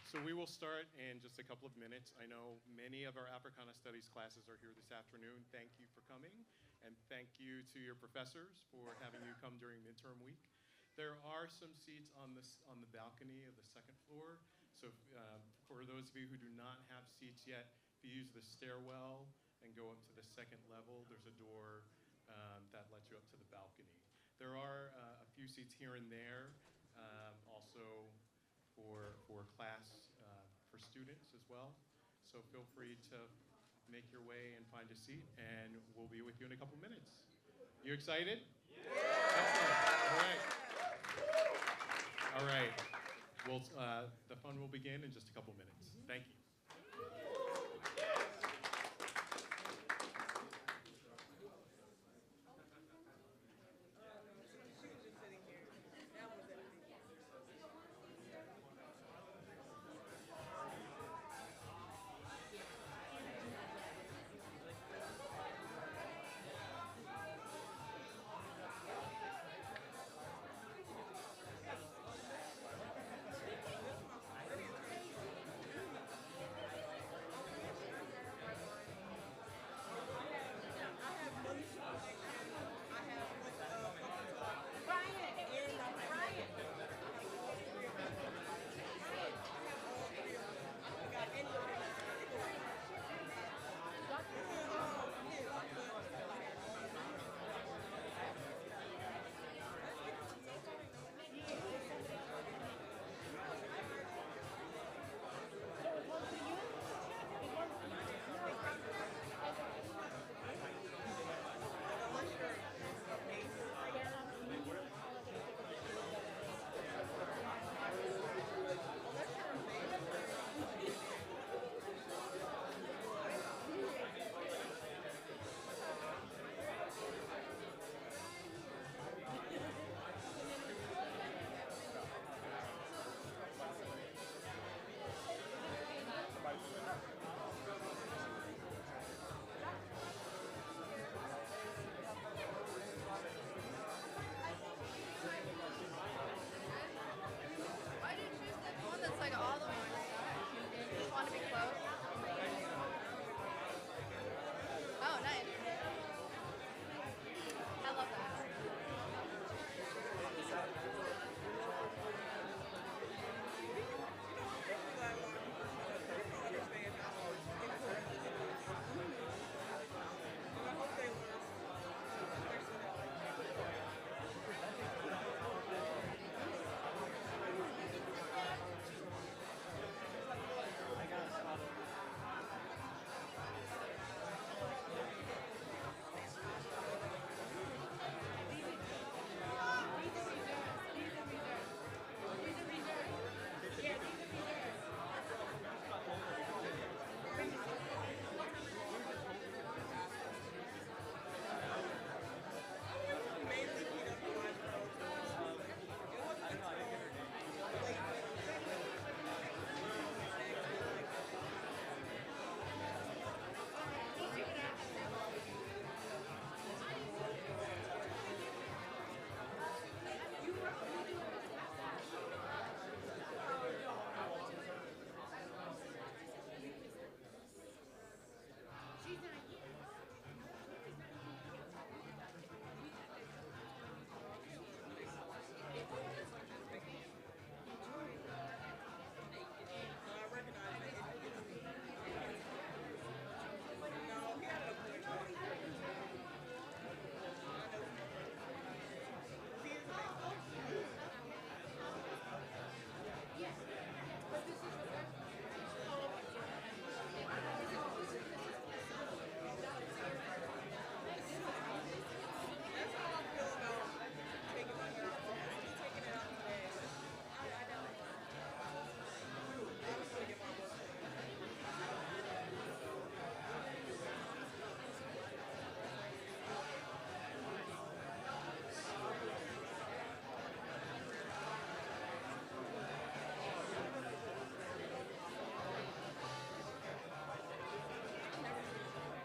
So we will start in just a couple of minutes. I know many of our Africana Studies classes are here this afternoon. Thank you for coming, and thank you to your professors for having you come during midterm week. There are some seats on the balcony of the second floor. So for those of you who do not have seats yet, if you use the stairwell and go up to the second level, there's a door that lets you up to the balcony. There are a few seats here and there, also for class for students as well. So feel free to make your way and find a seat, and we'll be with you in a couple minutes. You excited? Yeah! Excellent. All right. Well, the fun will begin in just a couple minutes. Thank you.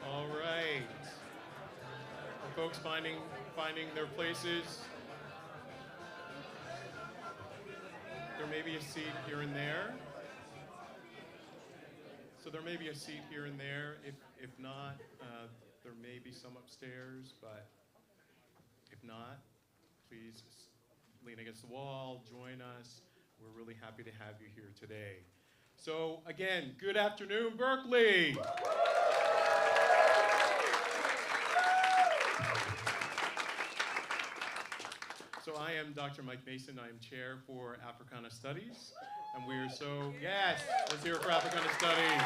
All right. Are folks finding their places? There may be a seat here and there. So there may be a seat here and there. If not, there may be some upstairs, but if not, please lean against the wall, join us. We're really happy to have you here today. So again, good afternoon, Berklee. So I am Dr. Mike Mason. I am chair for Africana Studies. And we are so, yes, let's hear it for Africana Studies.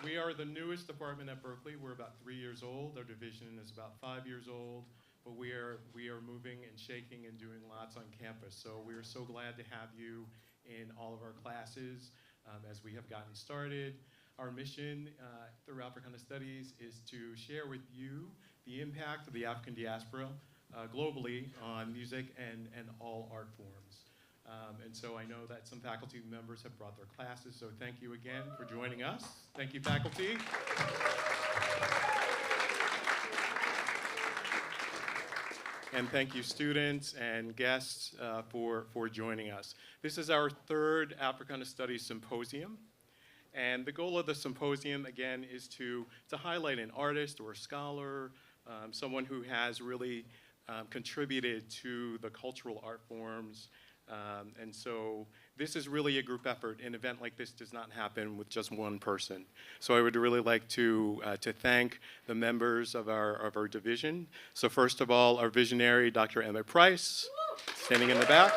We are the newest department at Berklee. We're about 3 years old. Our division is about 5 years old. But we are moving and shaking and doing lots on campus. So we are so glad to have you in all of our classes as we have gotten started. Our mission through Africana Studies is to share with you the impact of the African diaspora globally on music and all art forms. And so I know that some faculty members have brought their classes, so thank you again for joining us. Thank you, faculty. And thank you, students and guests, for joining us. This is our third Africana Studies Symposium. And the goal of the symposium, again, is to highlight an artist or a scholar, someone who has really contributed to the cultural art forms. And so this is really a group effort. An event like this does not happen with just one person. So I would really like to thank the members of our division. So first of all, our visionary, Dr. Emmett Price, standing in the back.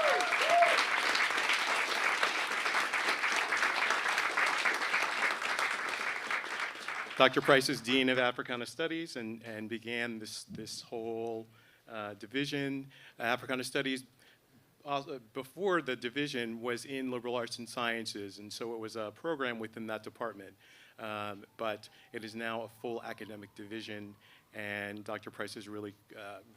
Dr. Price is Dean of Africana Studies and began this whole division. Africana Studies, before the division, was in liberal arts and sciences, and so it was a program within that department. But it is now a full academic division, and Dr. Price has really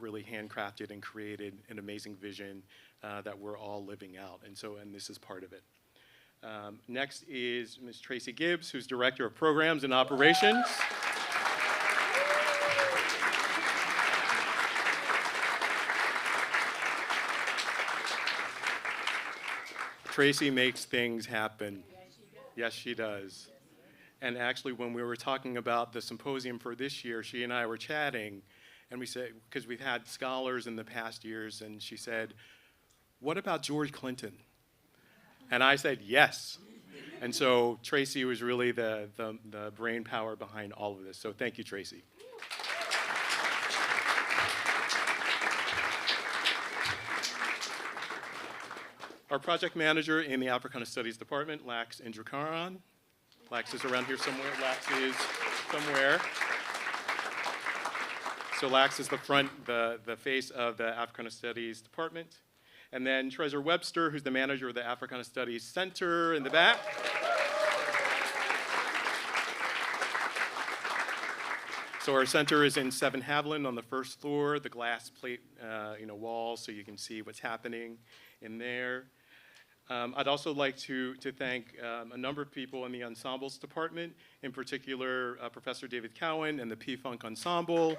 handcrafted and created an amazing vision that we're all living out, and this is part of it. Next is Ms. Tracy Gibbs, who's Director of Programs and Operations. Tracy makes things happen. Yes, she does. And actually, when we were talking about the symposium for this year, she and I were chatting, and we said, because we've had scholars in the past years, and she said, "What about George Clinton?" And I said, yes. And so Tracy was really the brain power behind all of this. So thank you, Tracy. Our project manager in the Africana Studies Department, Lax Indrakaran. Lax is around here somewhere. Lax is somewhere. So Lax is the face of the Africana Studies Department. And then Treasure Webster, who's the manager of the Africana Studies Center in the back. So our center is in 7 Haviland on the first floor, the glass plate walls, so you can see what's happening in there. I'd also like to thank a number of people in the ensembles department, in particular Professor David Cowan and the P-Funk Ensemble.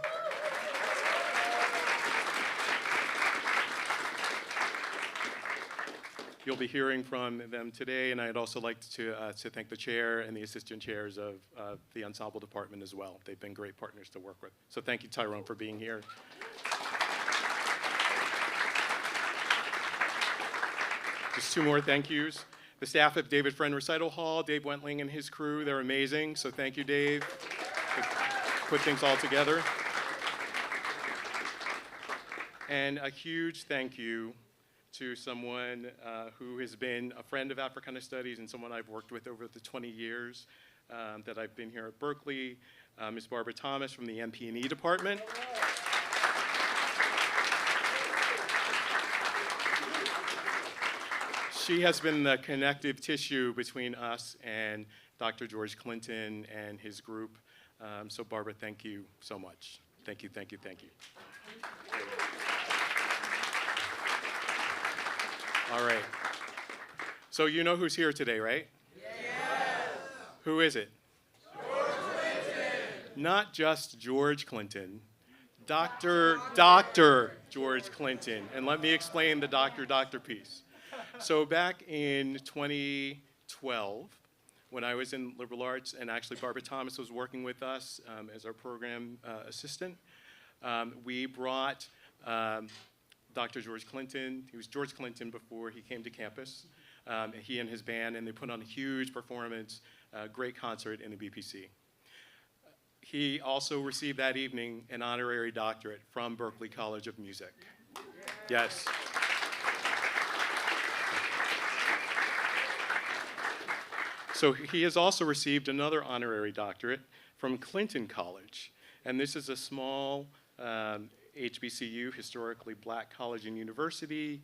You'll be hearing from them today, and I'd also like to thank the chair and the assistant chairs of the ensemble department as well. They've been great partners to work with. So thank you, Tyrone, for being here. Just 2 more thank yous. The staff of David Friend Recital Hall, Dave Wentling and his crew, they're amazing. So thank you, Dave, for put things all together. And a huge thank you to someone who has been a friend of Africana Studies and someone I've worked with over the 20 years that I've been here at Berklee, Ms. Barbara Thomas from the MP&E department. She has been the connective tissue between us and Dr. George Clinton and his group. So Barbara, thank you so much. Thank you, thank you, thank you. All right. So you know who's here today, right? Yes. Who is it? George Clinton. Not just George Clinton, Dr. George Clinton. And let me explain the doctor piece. So back in 2012, when I was in liberal arts, and actually Barbara Thomas was working with us as our program assistant, we brought Dr. George Clinton. He was George Clinton before he came to campus. He and his band, and they put on a huge performance, great concert in the BPC. He also received that evening an honorary doctorate from Berklee College of Music. Yes. So he has also received another honorary doctorate from Clinton College. And this is a small HBCU, historically black college and university,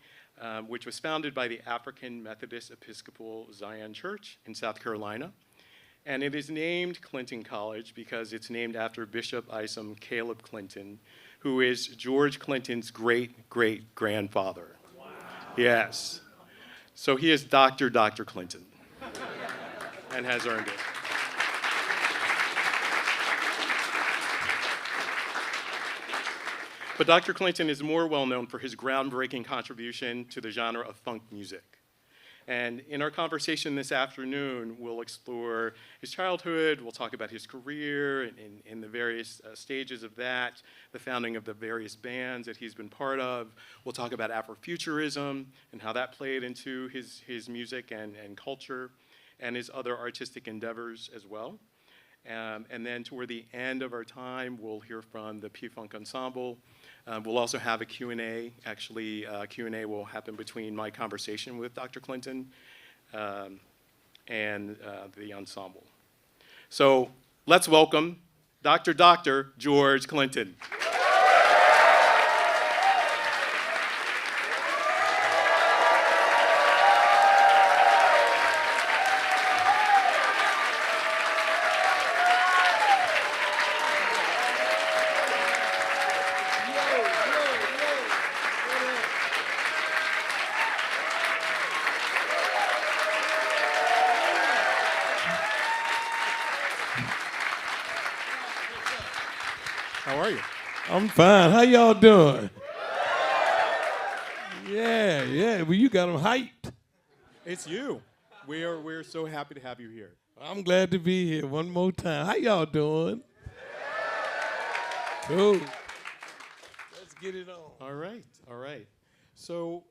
which was founded by the African Methodist Episcopal Zion Church in South Carolina. And it is named Clinton College because it's named after Bishop Isom Caleb Clinton, who is George Clinton's great-great-grandfather. Wow. Yes. So he is Dr. Clinton and has earned it. But Dr. Clinton is more well known for his groundbreaking contribution to the genre of funk music. And in our conversation this afternoon, we'll explore his childhood, we'll talk about his career and the various stages of that, the founding of the various bands that he's been part of. We'll talk about Afrofuturism and how that played into his music and culture and his other artistic endeavors as well. And then toward the end of our time, we'll hear from the P-Funk Ensemble. We'll also have a Q&A. Actually, Q&A will happen between my conversation with Dr. Clinton and the ensemble. So let's welcome Dr. George Clinton. How are you? I'm fine. How y'all doing? Yeah. Well, you got them hyped. It's you. We're so happy to have you here. I'm glad to be here one more time. How y'all doing? Cool. Let's get it on. All right. So,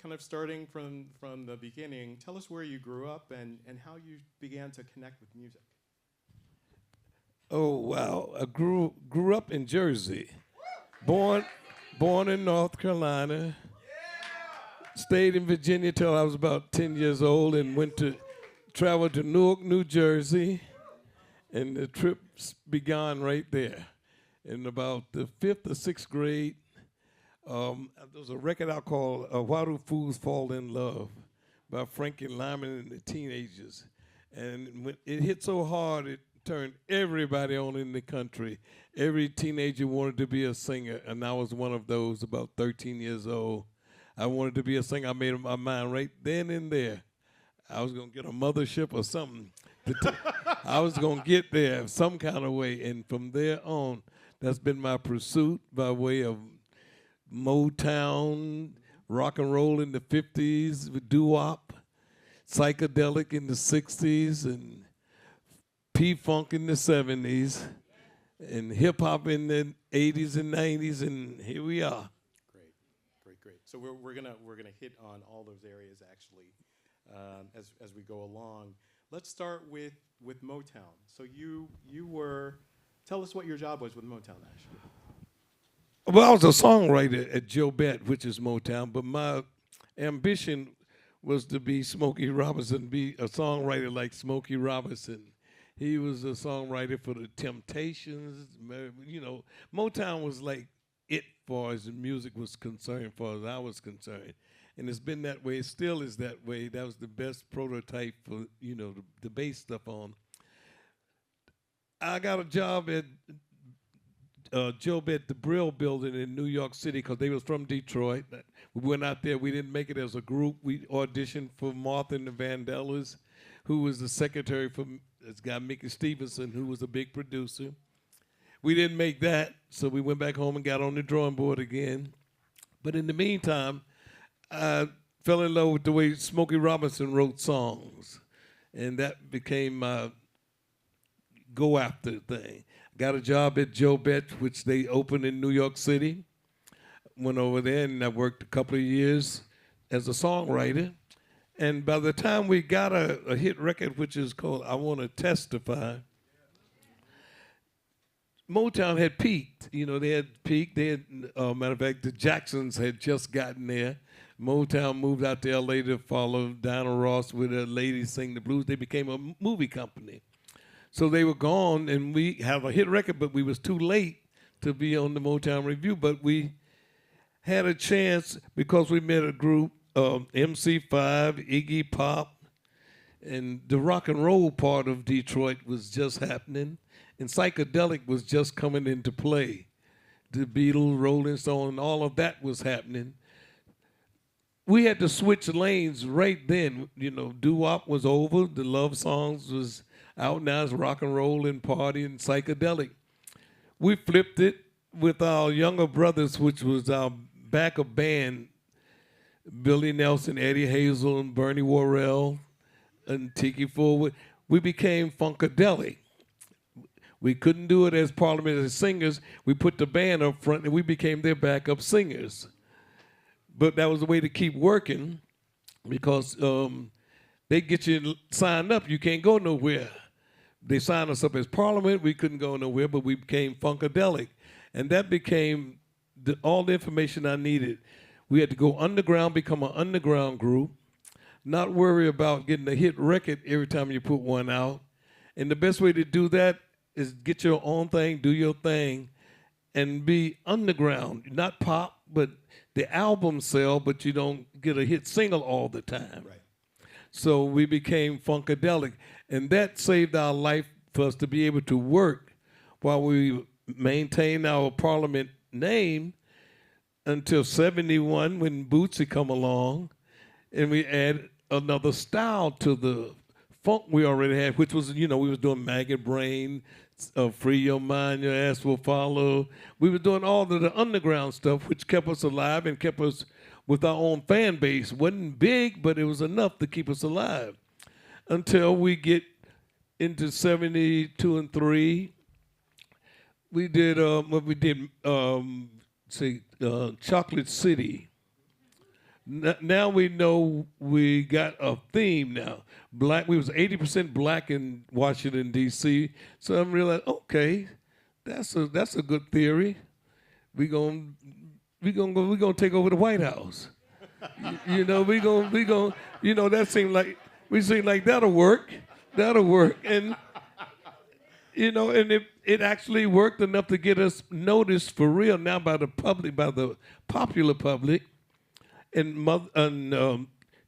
kind of starting from the beginning, tell us where you grew up and how you began to connect with music. Oh, wow. I grew up in Jersey. Born in North Carolina. Stayed in Virginia till I was about 10 years old and traveled to Newark, New Jersey. And the trip began right there. In about the 5th or 6th grade, there was a record out called Why Do Fools Fall in Love by Frankie Lyman and the Teenagers. And when it hit so hard, it turned everybody on in the country. Every teenager wanted to be a singer, and I was one of those, about 13 years old. I wanted to be a singer. I made up my mind right then and there. I was going to get a mothership or something. I was going to get there some kind of way, and from there on, that's been my pursuit by way of Motown, rock and roll in the 50s, doo-wop, psychedelic in the 60s, and P-Funk in the 70s, and hip-hop in the 80s and 90s, and here we are. Great. So we're gonna hit on all those areas actually as we go along. Let's start with Motown. So tell us what your job was with Motown actually. Well, I was a songwriter at Joe Bett, which is Motown, but my ambition was to be Smokey Robinson, be a songwriter like Smokey Robinson. He was a songwriter for the Temptations. You know, Motown was like it far as the music was concerned, far as I was concerned. And it's been that way. It still is that way. That was the best prototype for, the bass stuff on. I got a job at Joe Bett, the Brill Building in New York City, because they was from Detroit. We went out there. We didn't make it as a group. We auditioned for Martha and the Vandellas, who was the secretary for this guy, Mickey Stevenson, who was a big producer. We didn't make that, so we went back home and got on the drawing board again. But in the meantime, I fell in love with the way Smokey Robinson wrote songs, and that became my go-after thing. Got a job at Joe Betts, which they opened in New York City. Went over there, and I worked a couple of years as a songwriter. And by the time we got a hit record, which is called I Want to Testify, Motown had peaked. You know, they had peaked. They had, matter of fact, the Jacksons had just gotten there. Motown moved out to L.A. to follow Diana Ross with a lady sing the blues. They became a movie company. So they were gone, and we have a hit record, but we was too late to be on the Motown Review. But we had a chance because we met a group, MC5, Iggy Pop, and the rock and roll part of Detroit was just happening, and psychedelic was just coming into play. The Beatles, Rolling Stones, all of that was happening. We had to switch lanes right then. You know, doo-wop was over. The love songs was out. Now it's rock and roll and party and psychedelic. We flipped it with our younger brothers, which was our backup band, Billy Nelson, Eddie Hazel, and Bernie Worrell, and Tiki Forward. We became funkadelic. We couldn't do it as Parliament as singers. We put the band up front, and we became their backup singers. But that was the way to keep working, because they get you signed up. You can't go nowhere. They signed us up as Parliament. We couldn't go nowhere, but we became funkadelic. And that became all the information I needed. We had to go underground, become an underground group, not worry about getting a hit record every time you put one out. And the best way to do that is get your own thing, do your thing, and be underground, not pop, but the albums sell, but you don't get a hit single all the time. Right. So we became funkadelic, and that saved our life for us to be able to work while we maintained our Parliament name until 71 when Bootsy come along, and we added another style to the funk we already had, which was, you know, we was doing Maggot Brain, Free Your Mind, Your Ass Will Follow. We were doing all of the underground stuff, which kept us alive and kept us with our own fan base. Wasn't big, but it was enough to keep us alive until we get into 72 and 3. We did Chocolate City. Now we know we got a theme now. Black. We was 80% black in Washington D.C. So I'm realizing, okay, that's a good theory. We gonna take over the White House. You know, that seemed like that'll work. That'll work. And you know, and it actually worked enough to get us noticed for real now by the public, by the popular public. And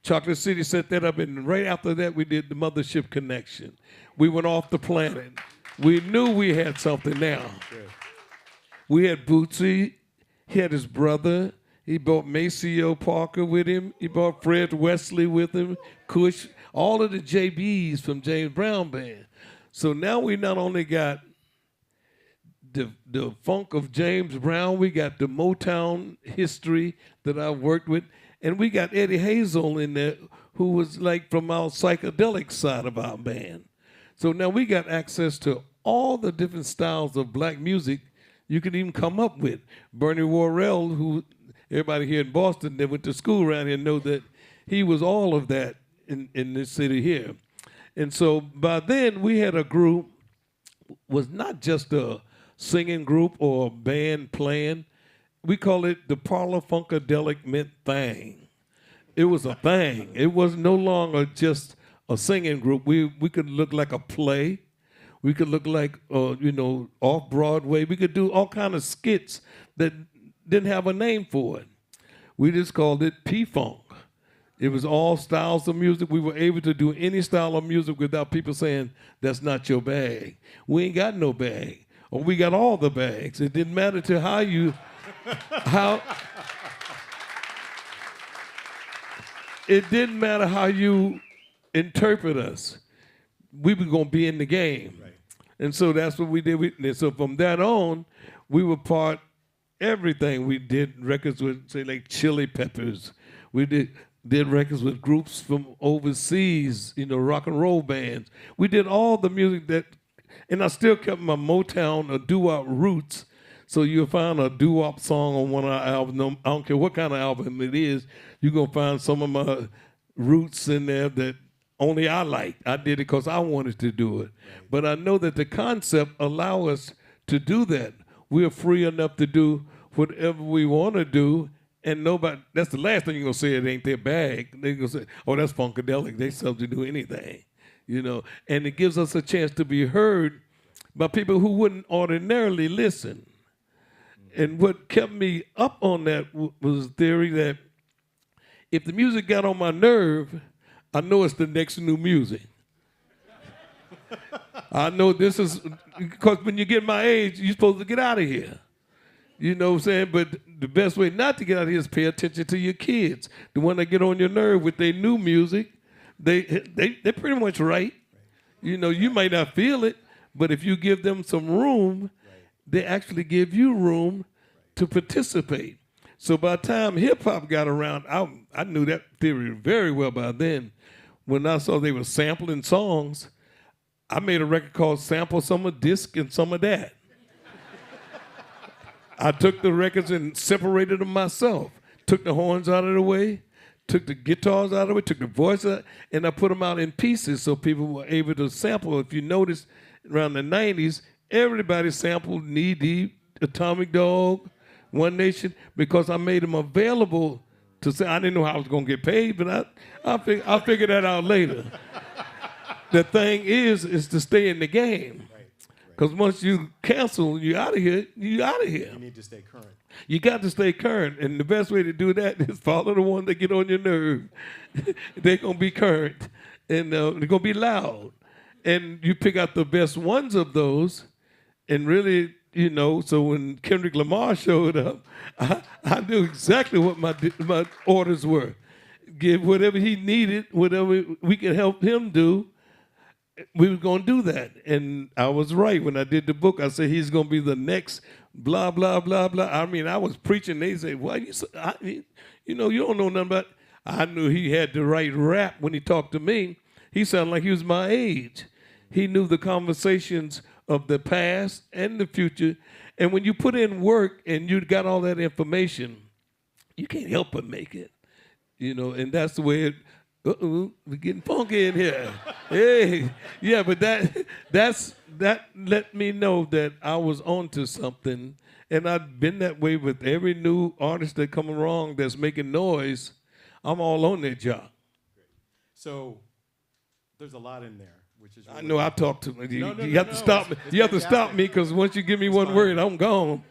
Chocolate City set that up, and right after that, we did the Mothership Connection. We went off the planet. We knew we had something now. Good. We had Bootsy. He had his brother. He brought Maceo Parker with him. He brought Fred Wesley with him, Cush, all of the JBs from James Brown Band. So now we not only got the funk of James Brown, we got the Motown history that I worked with, and we got Eddie Hazel in there, who was like from our psychedelic side of our band. So now we got access to all the different styles of black music you could even come up with. Bernie Worrell, who everybody here in Boston that went to school around here know that he was all of that in this city here. And so by then we had a group, was not just a singing group or a band playing. We call it the Parlor Funkadelic Mint Thing. It was a thing. It was no longer just a singing group. We could look like a play. We could look like, off Broadway. We could do all kind of skits that didn't have a name for it. We just called it P-Funk. It was all styles of music. We were able to do any style of music without people saying, that's not your bag. We ain't got no bag. Or we got all the bags. It didn't matter to it didn't matter how you interpret us. We were going to be in the game. Right. And so that's what we did. And so from that on, we were part everything. We did records with, say, like Chili Peppers. We did records with groups from overseas, rock and roll bands. We did all the music that, and I still kept my Motown or doo-wop roots. So you'll find a doo-wop song on one of our albums. I don't care what kind of album it is. You're going to find some of my roots in there that only I liked. I did it because I wanted to do it. Right. But I know that the concept allow us to do that. We're free enough to do whatever we want to do, and nobody, that's the last thing you're going to say, it ain't their bag. They're going to say, oh, that's funkadelic. They something to do anything, And it gives us a chance to be heard by people who wouldn't ordinarily listen. And what kept me up on that was the theory that if the music got on my nerve, I know it's the next new music. I know this is, because when you get my age, you're supposed to get out of here. You know what I'm saying? But the best way not to get out of here is pay attention to your kids. The one that get on your nerve with their new music, they're pretty much right. You might not feel it, but if you give them some room, they actually give you room to participate. So by the time hip-hop got around, I knew that theory very well by then. When I saw they were sampling songs, I made a record called Sample Some of Disc and Some of That. I took the records and separated them myself, took the horns out of the way, took the guitars out of the way, took the voice out, and I put them out in pieces so people were able to sample. If you notice, around the 90s, everybody sampled Knee Deep, Atomic Dog, One Nation, because I made them available to say. I didn't know how I was going to get paid, but I'll figure that out later. The thing is to stay in the game. Because once you cancel, you're out of here, you're out of here. You need to stay current. You got to stay current. And the best way to do that is follow the one that get on your nerve. They're going to be current. And they're going to be loud. And you pick out the best ones of those. And really, so when Kendrick Lamar showed up, I knew exactly what my orders were. Give whatever he needed, whatever we could help him do, we were going to do that. And I was right. When I did the book, I said he's going to be the next blah, blah, blah, blah. I mean, I was preaching. They say, well, you don't know nothing about it. I knew he had the right rap when he talked to me. He sounded like he was my age. He knew the conversations of the past and the future. And when you put in work and you got all that information, you can't help but make it. And that's the way it, we're getting funky in here. Hey, yeah, but that let me know that I was onto something. And I've been that way with every new artist that come along that's making noise. I'm all on their job. So there's a lot in there. Which is really I know I talk too much. You have to stop me. It's you have to stop me because once you give me one word, I'm gone.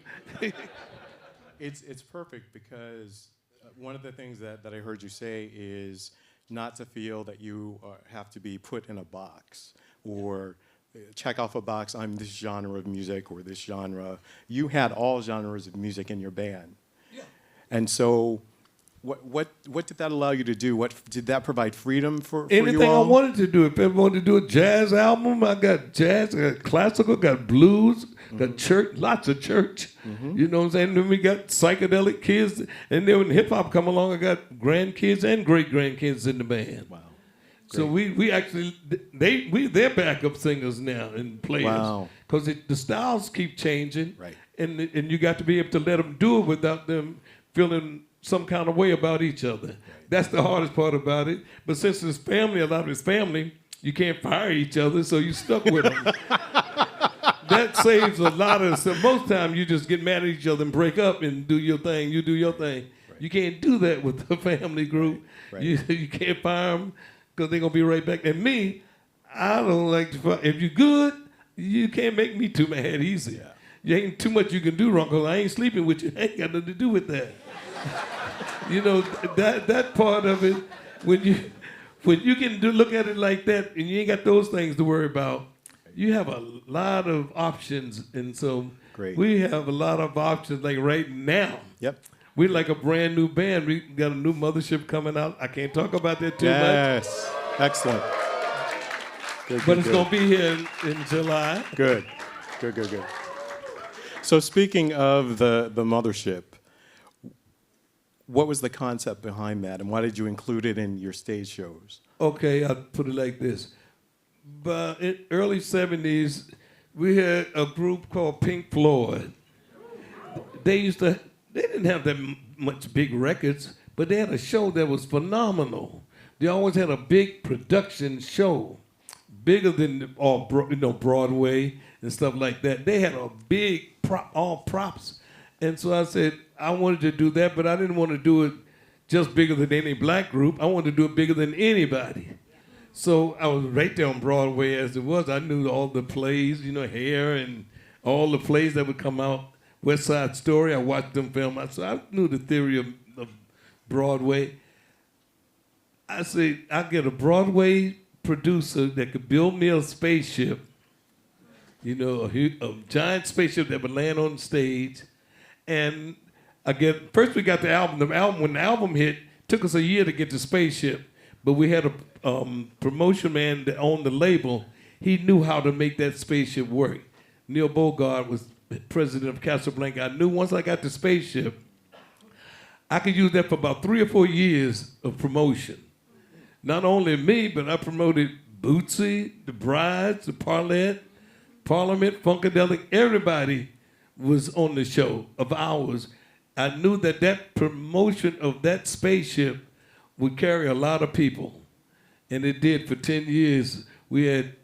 It's perfect because one of the things that I heard you say is not to feel that you have to be put in a box or check off a box, I'm this genre of music or this genre. You had all genres of music in your band. Yeah. And so what did that allow you to do? What did that provide freedom for you all? Anything I wanted to do. If I wanted to do a jazz album, I got jazz, I got classical, got blues, got church, lots of church. You know what I'm saying? Then we got psychedelic kids. And then when hip-hop come along, I got grandkids and great-grandkids in the band. Wow. Great. So we actually, they're backup singers now and players. Wow. Because the styles keep changing. Right. And you got to be able to let them do it without them feeling some kind of way about each other. Right. That's the hardest part about it. But since it's family, a lot of it's family, you can't fire each other, so you stuck with them. That saves a lot of, so most times you just get mad at each other and break up and do your thing, you do your thing. Right. You can't do that with a family group. Right. You can't fire them because they're going to be right back. And me, I don't like to fire. If you're good, you can't make me too mad easy. Yeah. You ain't too much you can do wrong because I ain't sleeping with you. I ain't got nothing to do with that. That part of it, when you can look at it like that and you ain't got those things to worry about, you have a lot of options. And so we have a lot of options like right now. Yep. We're like a brand new band. We got a new mothership coming out. I can't talk about that too much. Yes. Excellent. But it's going to be here in July. Good. So speaking of the mothership, what was the concept behind that, and why did you include it in your stage shows? Okay, I'll put it like this. But in early 70s, we had a group called Pink Floyd. They didn't have that much big records, but they had a show that was phenomenal. They always had a big production show, bigger than Broadway and stuff like that. They had a big all props. And so I said, I wanted to do that, but I didn't want to do it just bigger than any black group. I wanted to do it bigger than anybody. So I was right there on Broadway as it was. I knew all the plays, Hair and all the plays that would come out. West Side Story, I watched them film. So I knew the theory of Broadway. I said, I'll get a Broadway producer that could build me a spaceship, a giant spaceship that would land on stage. And first we got the album. When the album hit, took us a year to get the spaceship. But we had a promotion man that owned the label. He knew how to make that spaceship work. Neil Bogart was president of Casablanca. I knew once I got the spaceship, I could use that for about 3 or 4 years of promotion. Not only me, but I promoted Bootsy, the Brides, the Parliament, Funkadelic. Everybody was on the show of ours. I knew that promotion of that spaceship would carry a lot of people. And it did for 10 years. We had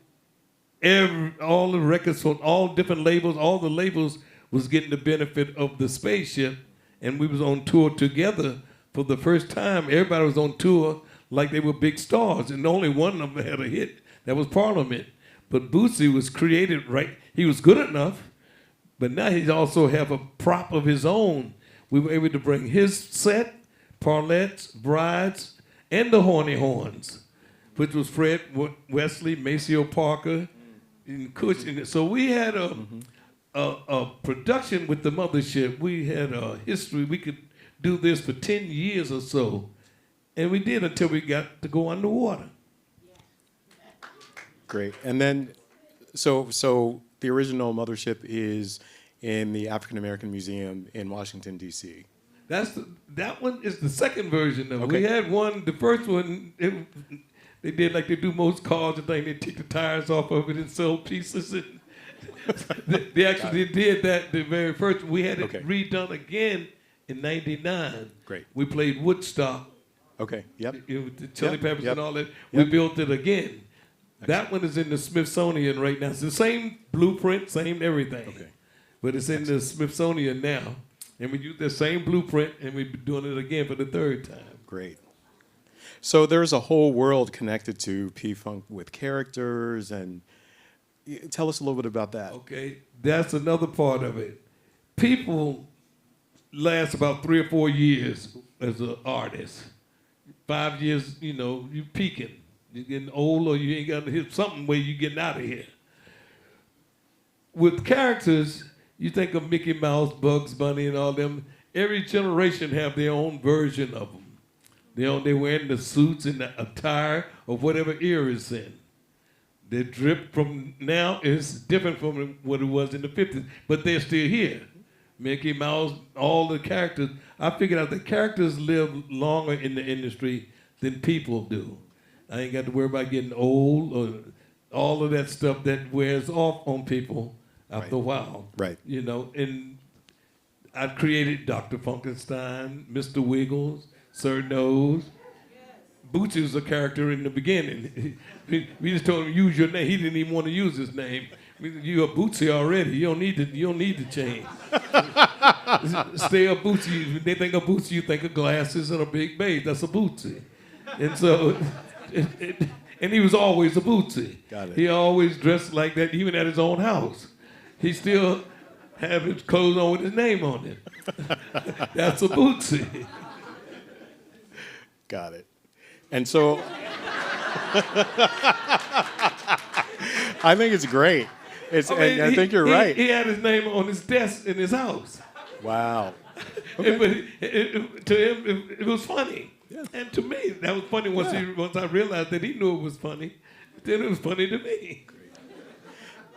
all the records from all different labels. All the labels was getting the benefit of the spaceship. And we was on tour together for the first time. Everybody was on tour like they were big stars. And only one of them had a hit. That was Parliament. But Bootsy was created right. He was good enough. But now he also have a prop of his own. We were able to bring his set, Parlettes, Brides, and the Horny Horns, which was Fred Wesley, Maceo Parker, and Cush. So we had a production with the mothership. We had a history. We could do this for 10 years or so. And we did until we got to go underwater. Great. And then, so the original mothership is in the African American Museum in Washington, D.C. That one is the second version of it. Okay. We had one, the first one, they did like they do most cars and things. They take the tires off of it and sell pieces. And they actually did that the very first. We had it redone again in '99. Great. We played Woodstock. Okay. Yep. With the Chili Peppers and all that. Yep. We built it again. That one is in the Smithsonian right now. It's the same blueprint, same everything. Okay. But it's in the Smithsonian now. And we use the same blueprint, and we're doing it again for the third time. Great. So there's a whole world connected to P-Funk with characters, and tell us a little bit about that. Okay, that's another part of it. People last about 3 or 4 years as an artist. 5 years, you peaking. You're getting old, or you ain't got to hit something where you're getting out of here. With characters, you think of Mickey Mouse, Bugs Bunny, and all them. Every generation have their own version of them. They're wearing the suits and the attire of whatever era it's in. The drip from now is different from what it was in the 50s, but they're still here. Mickey Mouse, all the characters. I figured out the characters live longer in the industry than people do. I ain't got to worry about getting old or all of that stuff that wears off on people after a while. Right. And I created Dr. Funkenstein, Mr. Wiggles, Sir Nose. Bootsy was a character in the beginning. We just told him use your name. He didn't even want to use his name. You're a Bootsy already. You don't need to change. Stay a Bootsy. When they think of Bootsy, you think of glasses and a big babe. That's a Bootsy. And so, and he was always a Bootsy. Got it. He always dressed like that, even at his own house. He still have his clothes on with his name on it. That's a Bootsy. Got it. And so, I think it's great. I think you're right. He had his name on his desk in his house. Wow. Okay. To him, it was funny. Yeah. And to me, that was funny once I realized that he knew it was funny. Then it was funny to me.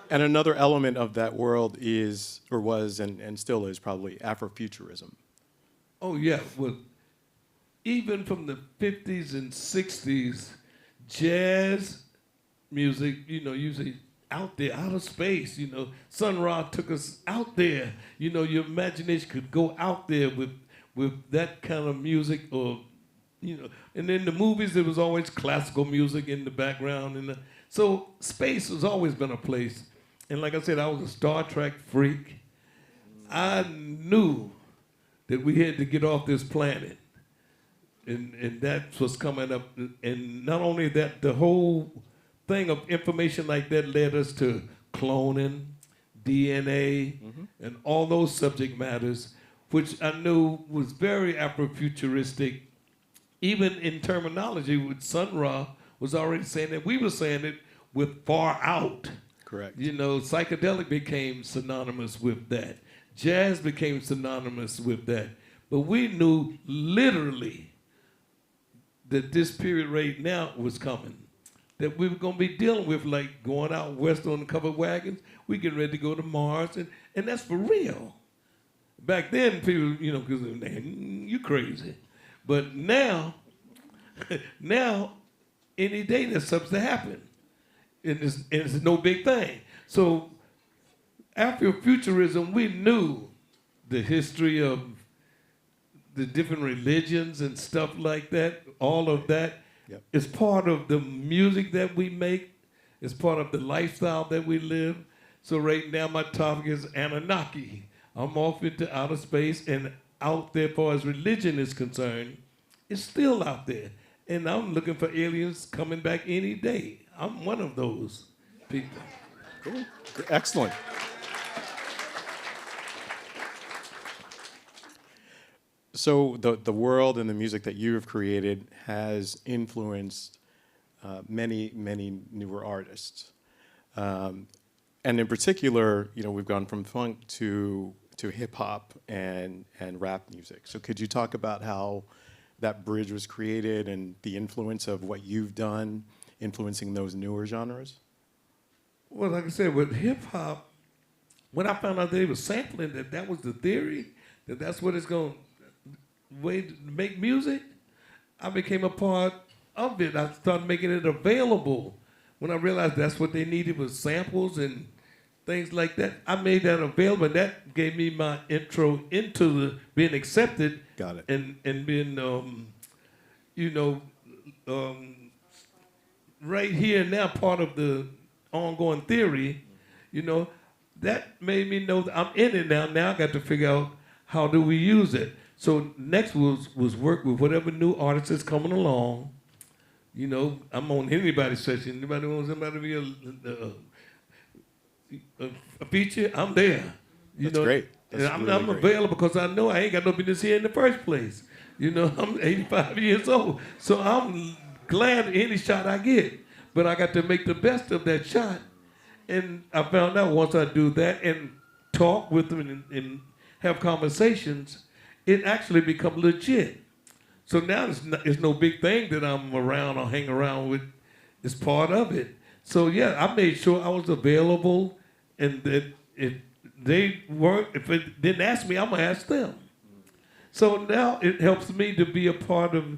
And another element of that world is, or was, and still is probably Afrofuturism. Oh, yeah. Well, even from the 50s and 60s, jazz music, usually out there, out of space, Sun Ra took us out there. Your imagination could go out there with that kind of music, or, and in the movies, there was always classical music in the background. So space has always been a place. And like I said, I was a Star Trek freak. I knew that we had to get off this planet. And that's what's coming up. And not only that, the whole thing of information like that led us to cloning, DNA, and all those subject matters, which I knew was very Afrofuturistic. Even in terminology, with Sun Ra was already saying that. We were saying it with far out. Correct. Psychedelic became synonymous with that. Jazz became synonymous with that. But we knew literally that this period right now was coming, that we were going to be dealing with, like going out west on the covered wagons. We getting ready to go to Mars, and that's for real. Back then, people, because you crazy. But now, any day there's something to happen. And it's no big thing. So Afrofuturism, we knew the history of the different religions and stuff like that. All of that is part of the music that we make. It's part of the lifestyle that we live. So right now my topic is Anunnaki. I'm off into outer space, and out there, as far as religion is concerned, it's still out there. And I'm looking for aliens coming back any day. I'm one of those people. Cool. Excellent. So the world and the music that you have created has influenced many, many newer artists. And in particular, we've gone from funk to hip hop and rap music. So could you talk about how that bridge was created and the influence of what you've done influencing those newer genres? Well, like I said, with hip-hop, when I found out they were sampling, that was the theory, that's what it's going to way to make music, I became a part of it. I started making it available. When I realized that's what they needed was samples and things like that, I made that available, and that gave me my intro into being accepted. Got it. And being, right here now, part of the ongoing theory, that made me know that I'm in it now. Now I got to figure out how do we use it. So next was work with whatever new artist is coming along. I'm on anybody's session. Anybody wants somebody to be a feature, I'm there. That's great. That's I'm really great. available because I know I ain't got no business here in the first place. I'm 85 years old, so I'm glad any shot I get. But I got to make the best of that shot. And I found out once I do that and talk with them and have conversations, it actually become legit. So now it's no big thing that I'm around or hang around with. It's part of it. So yeah, I made sure I was available, and that if they weren't, if it didn't ask me, I'm gonna ask them. So now it helps me to be a part of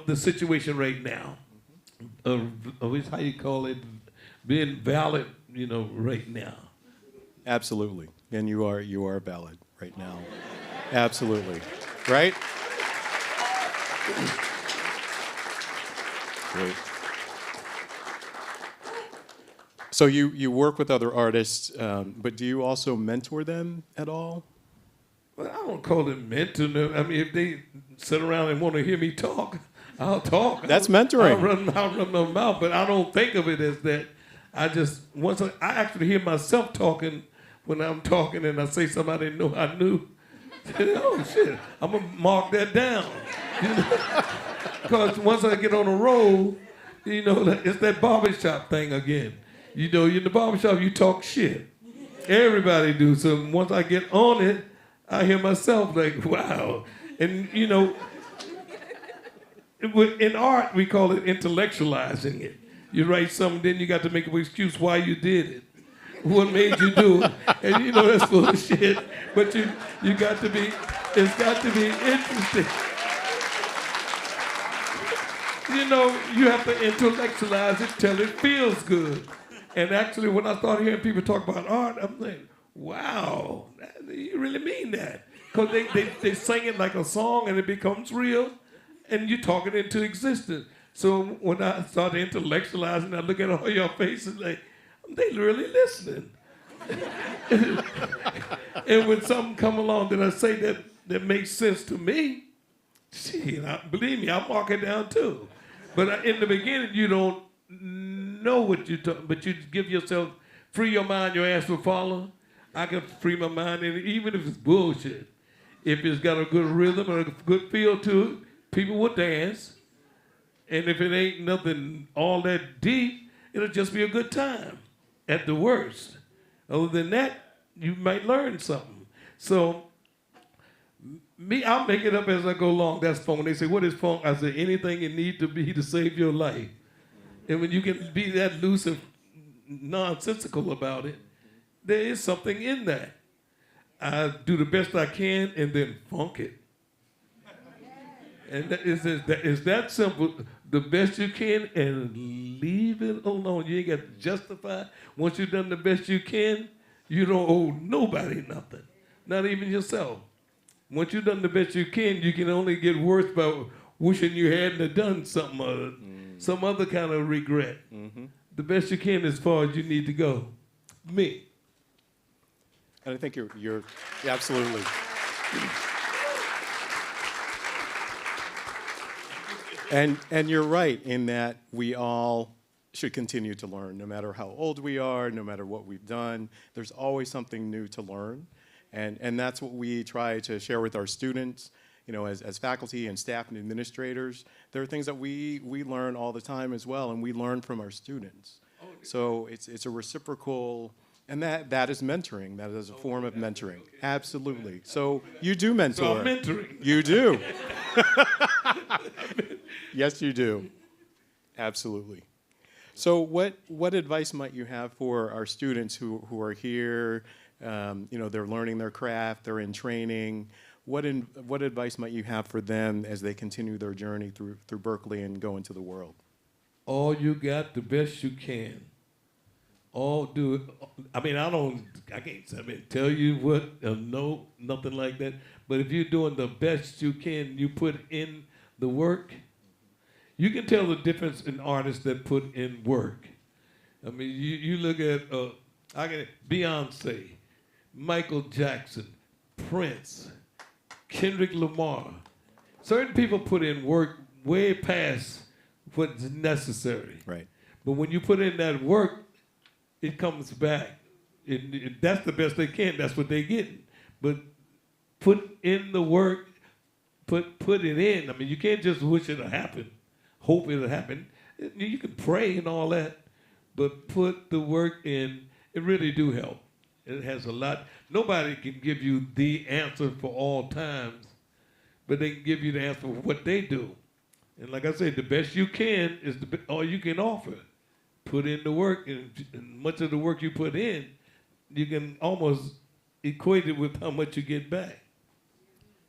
the situation right now. Of how you call it, being valid, right now. Absolutely, and you are valid right now. Absolutely, right? Great. So you work with other artists, but do you also mentor them at all? Well, I don't call them mentoring. I mean, if they sit around and want to hear me talk, I'll talk. That's mentoring. I'll run my mouth, but I don't think of it as that. I actually hear myself talking when I'm talking, and I say something I didn't know I knew. Oh shit! I'm gonna mark that down. Because once I get on the road, it's that barbershop thing again. In the barbershop, you talk shit. Everybody do. So once I get on it, I hear myself like, wow. And, in art, we call it intellectualizing it. You write something, then you got to make an excuse why you did it. What made you do it? And you know that's full of shit. But you got to be, it's got to be interesting. You know, you have to intellectualize it till it feels good. And actually, when I started hearing people talk about art, I'm like, wow, you really mean that? Because they sing it like a song and it becomes real, and you talk it into existence. So when I started intellectualizing, I look at all your faces like, they really listening. And when something come along that I say that makes sense to me, shit, believe me, I'll mark it down too. But in the beginning, you don't know what you're talking, but you give yourself, free your mind, your ass will follow. I can free my mind, and even if it's bullshit, if it's got a good rhythm or a good feel to it, people will dance. And if it ain't nothing all that deep, it'll just be a good time at the worst. Other than that, you might learn something. So, I'll make it up as I go along. That's funk. They say, what is funk? I say, anything it need to be to save your life. And when you can be that loose and nonsensical about it, there is something in that. I do the best I can and then funk it. And it's that simple. The best you can and leave it alone. You ain't got to justify. Once you've done the best you can, you don't owe nobody nothing, not even yourself. Once you've done the best you can only get worse by wishing you hadn't have done something some other kind of regret. Mm-hmm. The best you can as far as you need to go. Me. And I think you're absolutely. And you're right in that we all should continue to learn, no matter how old we are, no matter what we've done. There's always something new to learn. And that's what we try to share with our students, you know, as faculty and staff and administrators. There are things that we learn all the time as well, and we learn from our students. Oh, okay. So it's a reciprocal, and that is mentoring. That is a form of mentoring. Okay. Absolutely. So you do mentor. So I'm mentoring. You do. Yes, you do. Absolutely. So what advice might you have for our students who are here? You know, they're learning their craft, they're in training. What advice might you have for them as they continue their journey through Berklee and go into the world? All you got, the best you can. All do it. I mean, I can't tell you what, no, nothing like that. But if you're doing the best you can, you put in the work. You can tell the difference in artists that put in work. I mean, you look at Beyonce, Michael Jackson, Prince, Kendrick Lamar. Certain people put in work way past what's necessary. Right. But when you put in that work, it comes back. That's the best they can. That's what they're getting. But put in the work, put it in. I mean, you can't just wish it'll happen, hope it'll happen. You can pray and all that, but put the work in. It really do help. It has a lot. Nobody can give you the answer for all times, but they can give you the answer for what they do. And like I said, the best you can is all you can offer. Put in the work, and much of the work you put in, you can almost equate it with how much you get back.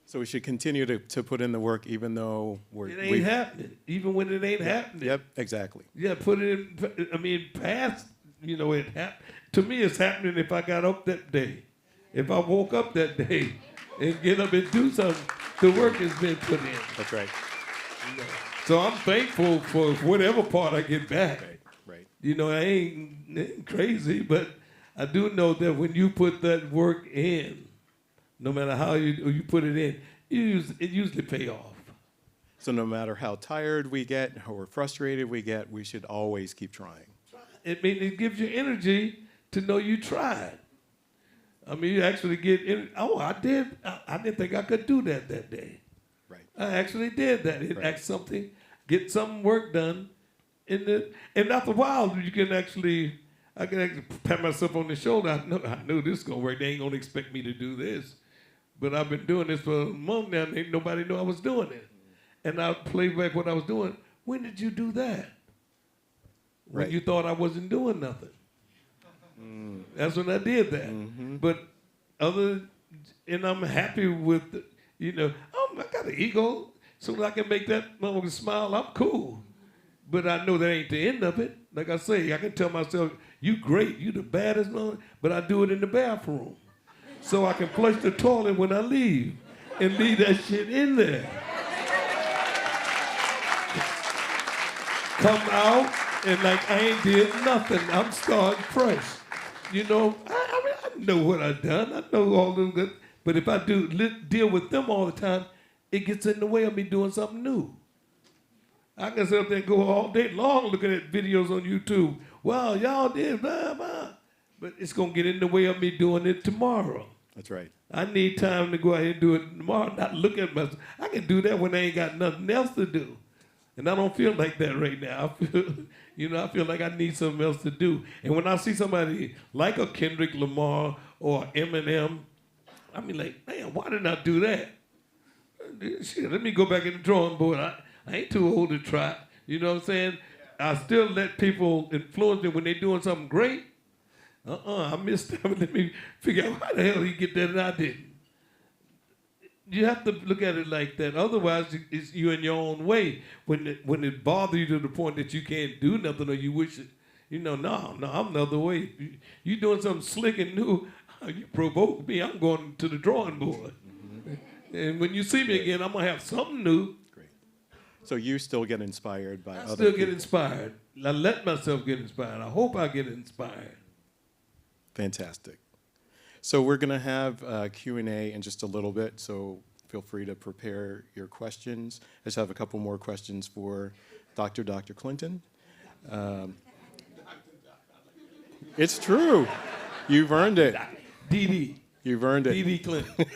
So we should continue to put in the work even though it ain't happening, even when it ain't happening. Yep, exactly. Yeah, put it in, I mean, past, you know, it happened. To me, it's happening if I got up that day. If I woke up that day and get up and do something, the work has been put in. That's right. You know? So I'm thankful for whatever part I get back. Right. You know, I ain't crazy, but I do know that when you put that work in, no matter how you put it in, it usually pay off. So no matter how tired we get, how frustrated we get, we should always keep trying. It gives you energy to know you tried. I mean, you actually get I didn't think I could do that day. Right. I actually did that. It right. Get some work done, and after a while, I can actually pat myself on the shoulder. I know this is gonna work. They ain't gonna expect me to do this, but I've been doing this for a month now, and ain't nobody knew I was doing it. And I'll play back what I was doing. When did you do that? when Right. you thought I wasn't doing nothing. That's when I did that. But and I'm happy with, I got an ego. So I can make that motherfucker smile, I'm cool. But I know that ain't the end of it. Like I say, I can tell myself, you great, you the baddest one, but I do it in the bathroom. So I can flush the toilet when I leave and leave that shit in there. Come out and like I ain't did nothing. I'm starting fresh. I know what I've done. I know all the good. But if I do deal with them all the time, it gets in the way of me doing something new. I can sit up there and go all day long looking at videos on YouTube. Wow, y'all did blah, blah. But it's going to get in the way of me doing it tomorrow. That's right. I need time to go ahead and do it tomorrow, not look at myself. I can do that when I ain't got nothing else to do. And I don't feel like that right now. I feel like I need something else to do. And when I see somebody like a Kendrick Lamar or Eminem, I mean like, man, why didn't I do that? Shit, let me go back in the drawing board. I ain't too old to try. You know what I'm saying? Yeah. I still let people influence me when they're doing something great. I missed them. Let me figure out how the hell he get that and I didn't. You have to look at it like that. Otherwise, it's you in your own way. When it bothers you to the point that you can't do nothing or you wish it, no, I'm the other way. You doing something slick and new, you provoke me. I'm going to the drawing board. And when you see me again, I'm going to have something new. Great. So you still get inspired by other people? I still get inspired. I let myself get inspired. I hope I get inspired. Fantastic. So we're going to have Q&A in just a little bit, so feel free to prepare your questions. I just have a couple more questions for Dr. Clinton. It's true. You've earned it. DD. You've earned it. DD Clinton.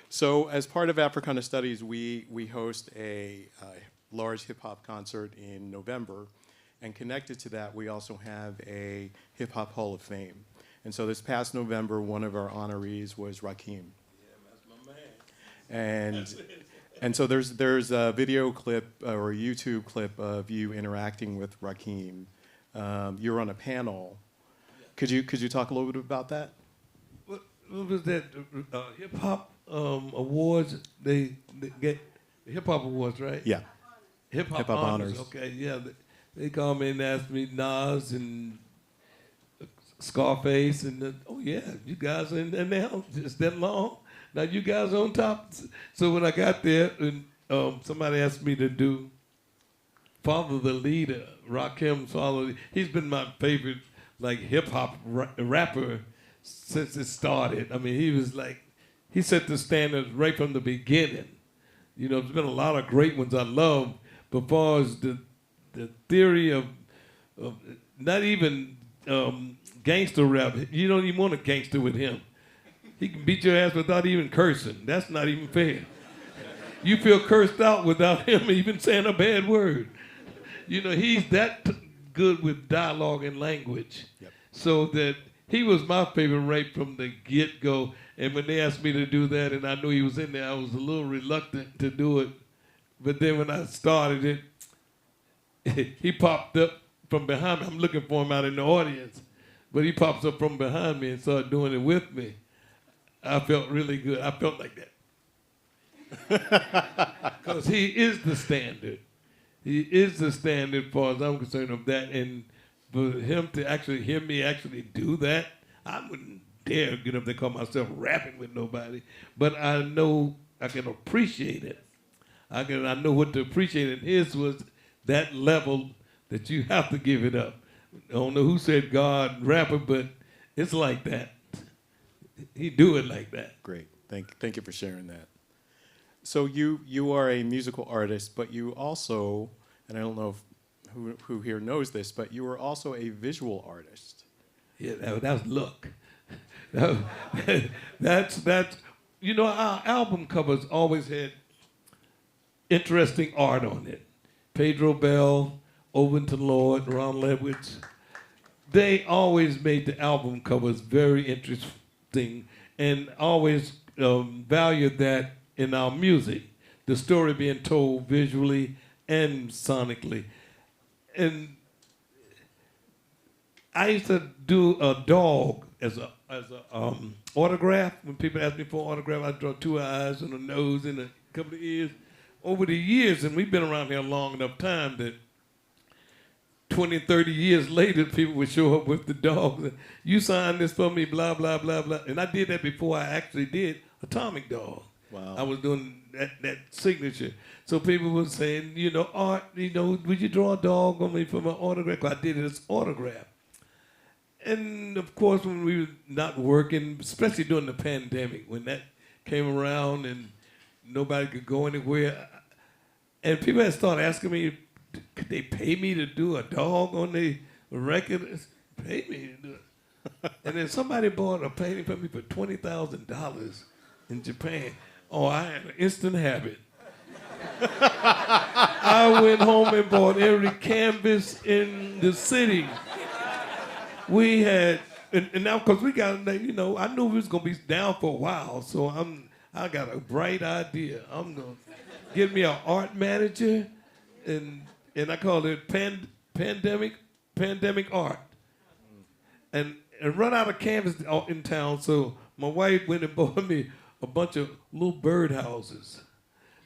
So as part of Africana Studies, we host a large hip-hop concert in November. And connected to that, we also have a Hip-Hop Hall of Fame. And so this past November, one of our honorees was Rakim. Yeah, that's my man. And so there's a video clip or a YouTube clip of you interacting with Rakim. You're on a panel. Could you talk a little bit about that? What was that? Hip Hop Awards. They get Hip Hop Awards, right? Yeah. Hip Hop Honors. Okay, yeah. They call me and ask me Nas and Scarface and oh yeah, you guys are in there now. Just that long. Now you guys on top. So when I got there, and somebody asked me to do Father the Leader, Rakim's Father. He's been my favorite like hip hop rapper since it started. I mean, he set the standards right from the beginning. There's been a lot of great ones I love, but as far as the theory of not even gangster rap, you don't even want a gangster with him. He can beat your ass without even cursing. That's not even fair. You feel cursed out without him even saying a bad word. He's that good with dialogue and language. Yep. So that he was my favorite right from the get-go. And when they asked me to do that and I knew he was in there, I was a little reluctant to do it. But then when I started it, he popped up from behind me. I'm looking for him out in the audience. But he pops up from behind me and started doing it with me. I felt really good. I felt like that. Because he is the standard. He is the standard as far as I'm concerned of that. And for him to actually hear me actually do that, I wouldn't dare get up there and call myself rapping with nobody. But I know I can appreciate it. I know what to appreciate. And his was that level that you have to give it up. I don't know who said God rapper, but it's like that. He do it like that. Great. Thank you for sharing that. So you are a musical artist, but you also, and I don't know who here knows this, but you are also a visual artist. Yeah, that was luck. That's our album covers always had interesting art on it. Pedro Bell, Overton Lord, Ron Lewis. They always made the album covers very interesting and always valued that in our music, the story being told visually and sonically. And I used to do a dog as a autograph. When people ask me for an autograph, I draw 2 eyes and a nose and a couple of ears. Over the years, and we've been around here a long enough time that 20, 30 years later, people would show up with the dog. You signed this for me, blah, blah, blah, blah. And I did that before I actually did Atomic Dog. Wow. I was doing that signature. So people were saying, you know, Art, you know, would you draw a dog on me for my autograph? 'Cause I did it as autograph. And of course, when we were not working, especially during the pandemic, when that came around and nobody could go anywhere, and people had started asking me, could they pay me to do a dog on the record? Pay me to do it. And then somebody bought a painting for me for $20,000 in Japan. Oh, I had an instant habit. I went home and bought every canvas in the city. We had, and now because we got, you know, I knew we was gonna be down for a while, so I got a bright idea. I'm gonna get me an art manager, and I call it pandemic art, and run out of canvas in town. So my wife went and bought me a bunch of little bird houses.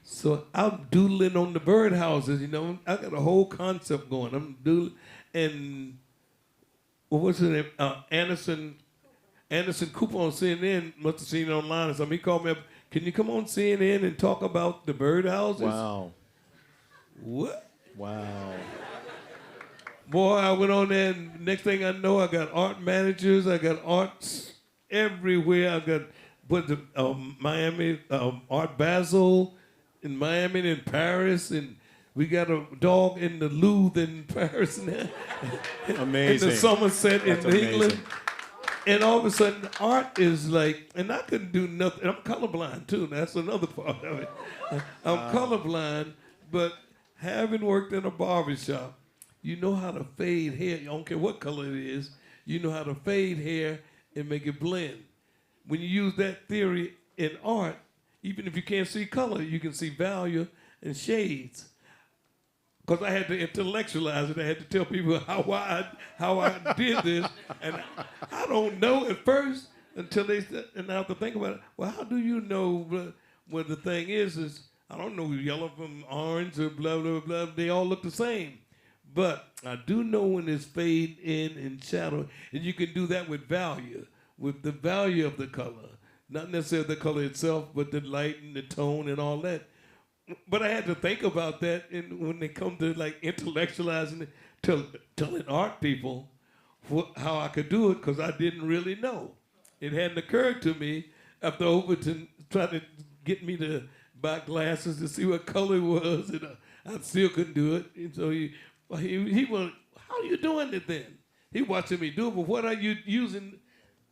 So I'm doodling on the bird houses, you know. I got a whole concept going. I'm doodling, and what's his name? Anderson Cooper on CNN must have seen it online or something. He called me up. Can you come on CNN and talk about the birdhouses? Wow. What? Wow. Boy, I went on there, and next thing I know, I got art managers. I got arts everywhere. I got the Miami Art Basel in Miami and in Paris, and we got a dog in the Louvre in Paris now. Amazing. In the Somerset That's in England. amazing. And all of a sudden, art is like, and I couldn't do nothing. I'm colorblind too. That's another part of it. I'm colorblind, but having worked in a barbershop, you know how to fade hair. You don't care what color it is. You know how to fade hair and make it blend. When you use that theory in art, even if you can't see color, you can see value and shades. Because I had to intellectualize it. I had to tell people how I did this. And I don't know at first until they said, and I have to think about it. Well, how do you know what the thing is I don't know yellow from orange or blah, blah, blah. They all look the same. But I do know when it's fade in and shadow. And you can do that with value, with the value of the color. Not necessarily the color itself, but the light and the tone and all that. But I had to think about that when they come to like intellectualizing it, telling art people how I could do it, because I didn't really know. It hadn't occurred to me after Overton tried to get me to buy glasses to see what color it was, and I still couldn't do it. And so he was, how are you doing it then? He watching me do it, but what are you using?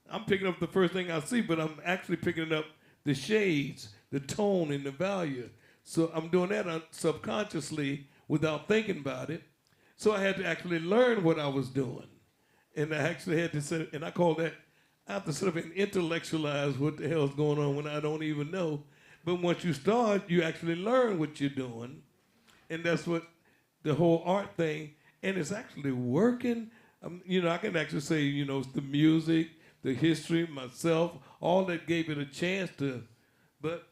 I'm picking up the first thing I see, but I'm actually picking up the shades, the tone, and the value. So I'm doing that subconsciously without thinking about it. So I had to actually learn what I was doing. And I actually had to sit, and I call that, I have to sit up and intellectualize what the hell's going on when I don't even know. But once you start, you actually learn what you're doing. And that's what the whole art thing, and it's actually working. You know, I can actually say, you know, the music, the history, myself, all that gave it a chance to, but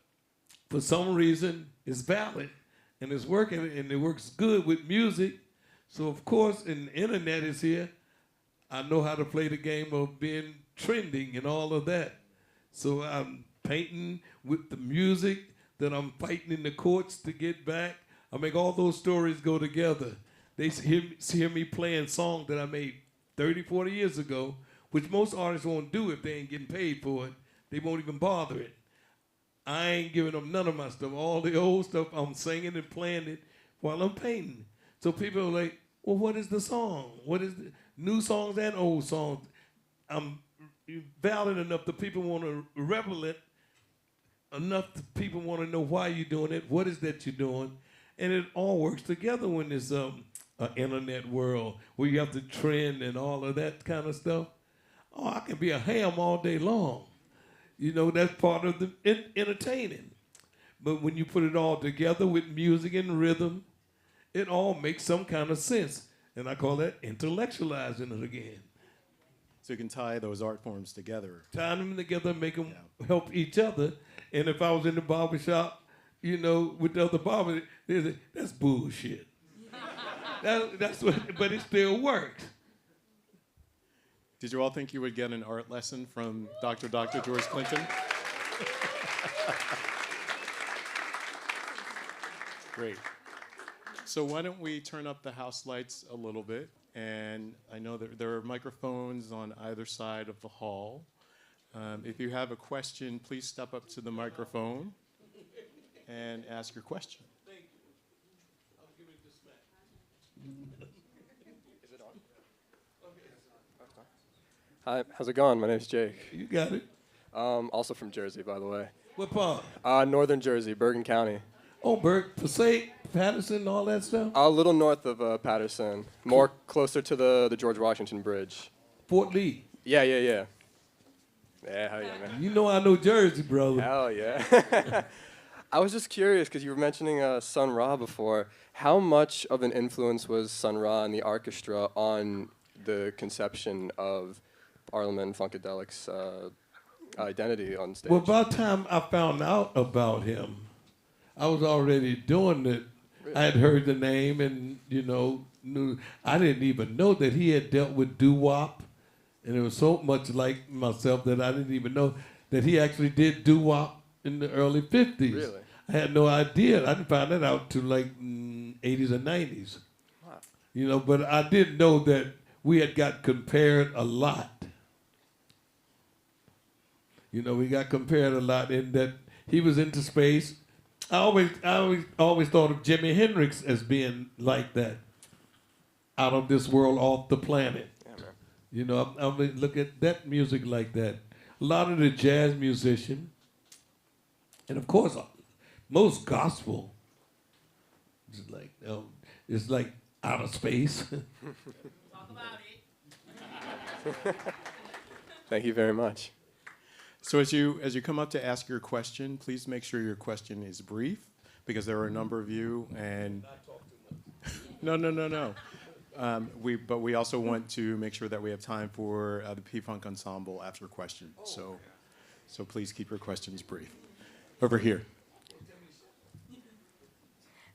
for some reason, it's valid, and it's working, and it works good with music. So, of course, and the internet is here. I know how to play the game of being trending and all of that. So I'm painting with the music that I'm fighting in the courts to get back. I make all those stories go together. They hear me playing songs that I made 30, 40 years ago, which most artists won't do if they ain't getting paid for it. They won't even bother it. I ain't giving them none of my stuff. All the old stuff, I'm singing and playing it while I'm painting. So people are like, well, what is the song? What is the new songs and old songs? I'm valid enough that people want to revel it, enough that people want to know why you're doing it, what is that you're doing, and it all works together when there's an internet world where you have to trend and all of that kind of stuff. Oh, I can be a ham all day long. You know, that's part of the entertaining. But when you put it all together with music and rhythm, it all makes some kind of sense. And I call that intellectualizing it again. So you can tie those art forms together. Tying them together, make them help each other. And if I was in the barbershop, you know, with the other barber, they'd say, that's bullshit. That's what, but it still works. Did you all think you would get an art lesson from Dr. George Clinton? Great. So why don't we turn up the house lights a little bit? And I know that there are microphones on either side of the hall. If you have a question, please step up to the microphone and ask your question. Thank you. I'll give it this back. Is it on? Hi, how's it going? My name's Jake. You got it. Also from Jersey, by the way. What part? Northern Jersey, Bergen County. Oh, Passaic, Patterson, all that stuff? A little north of Patterson, more closer to the George Washington Bridge. Fort Lee. Yeah. Yeah, hell yeah, man. You know I know Jersey, brother. Hell yeah. I was just curious, because you were mentioning Sun Ra before. How much of an influence was Sun Ra and the orchestra on the conception of Parliament Funkadelic's identity on stage? Well, by the time I found out about him, I was already doing it. Really? I had heard the name and, you know, knew. I didn't even know that he had dealt with doo-wop. And it was so much like myself that I didn't even know that he actually did doo-wop in the early 50s. Really? I had no idea. I didn't find that out till like 80s or 90s. Wow. You know, but I did know that we had got compared a lot. You know, we got compared a lot in that he was into space. I always thought of Jimi Hendrix as being like that, out of this world, off the planet. Yeah, man. You know, I mean, look at that music like that. A lot of the jazz musicians, and of course, most gospel, it's like outer space. Talk about it. Thank you very much. So as you come up to ask your question, please make sure your question is brief, because there are a number of you, and no. But we also want to make sure that we have time for the P-Funk Ensemble after questions. So please keep your questions brief. Over here.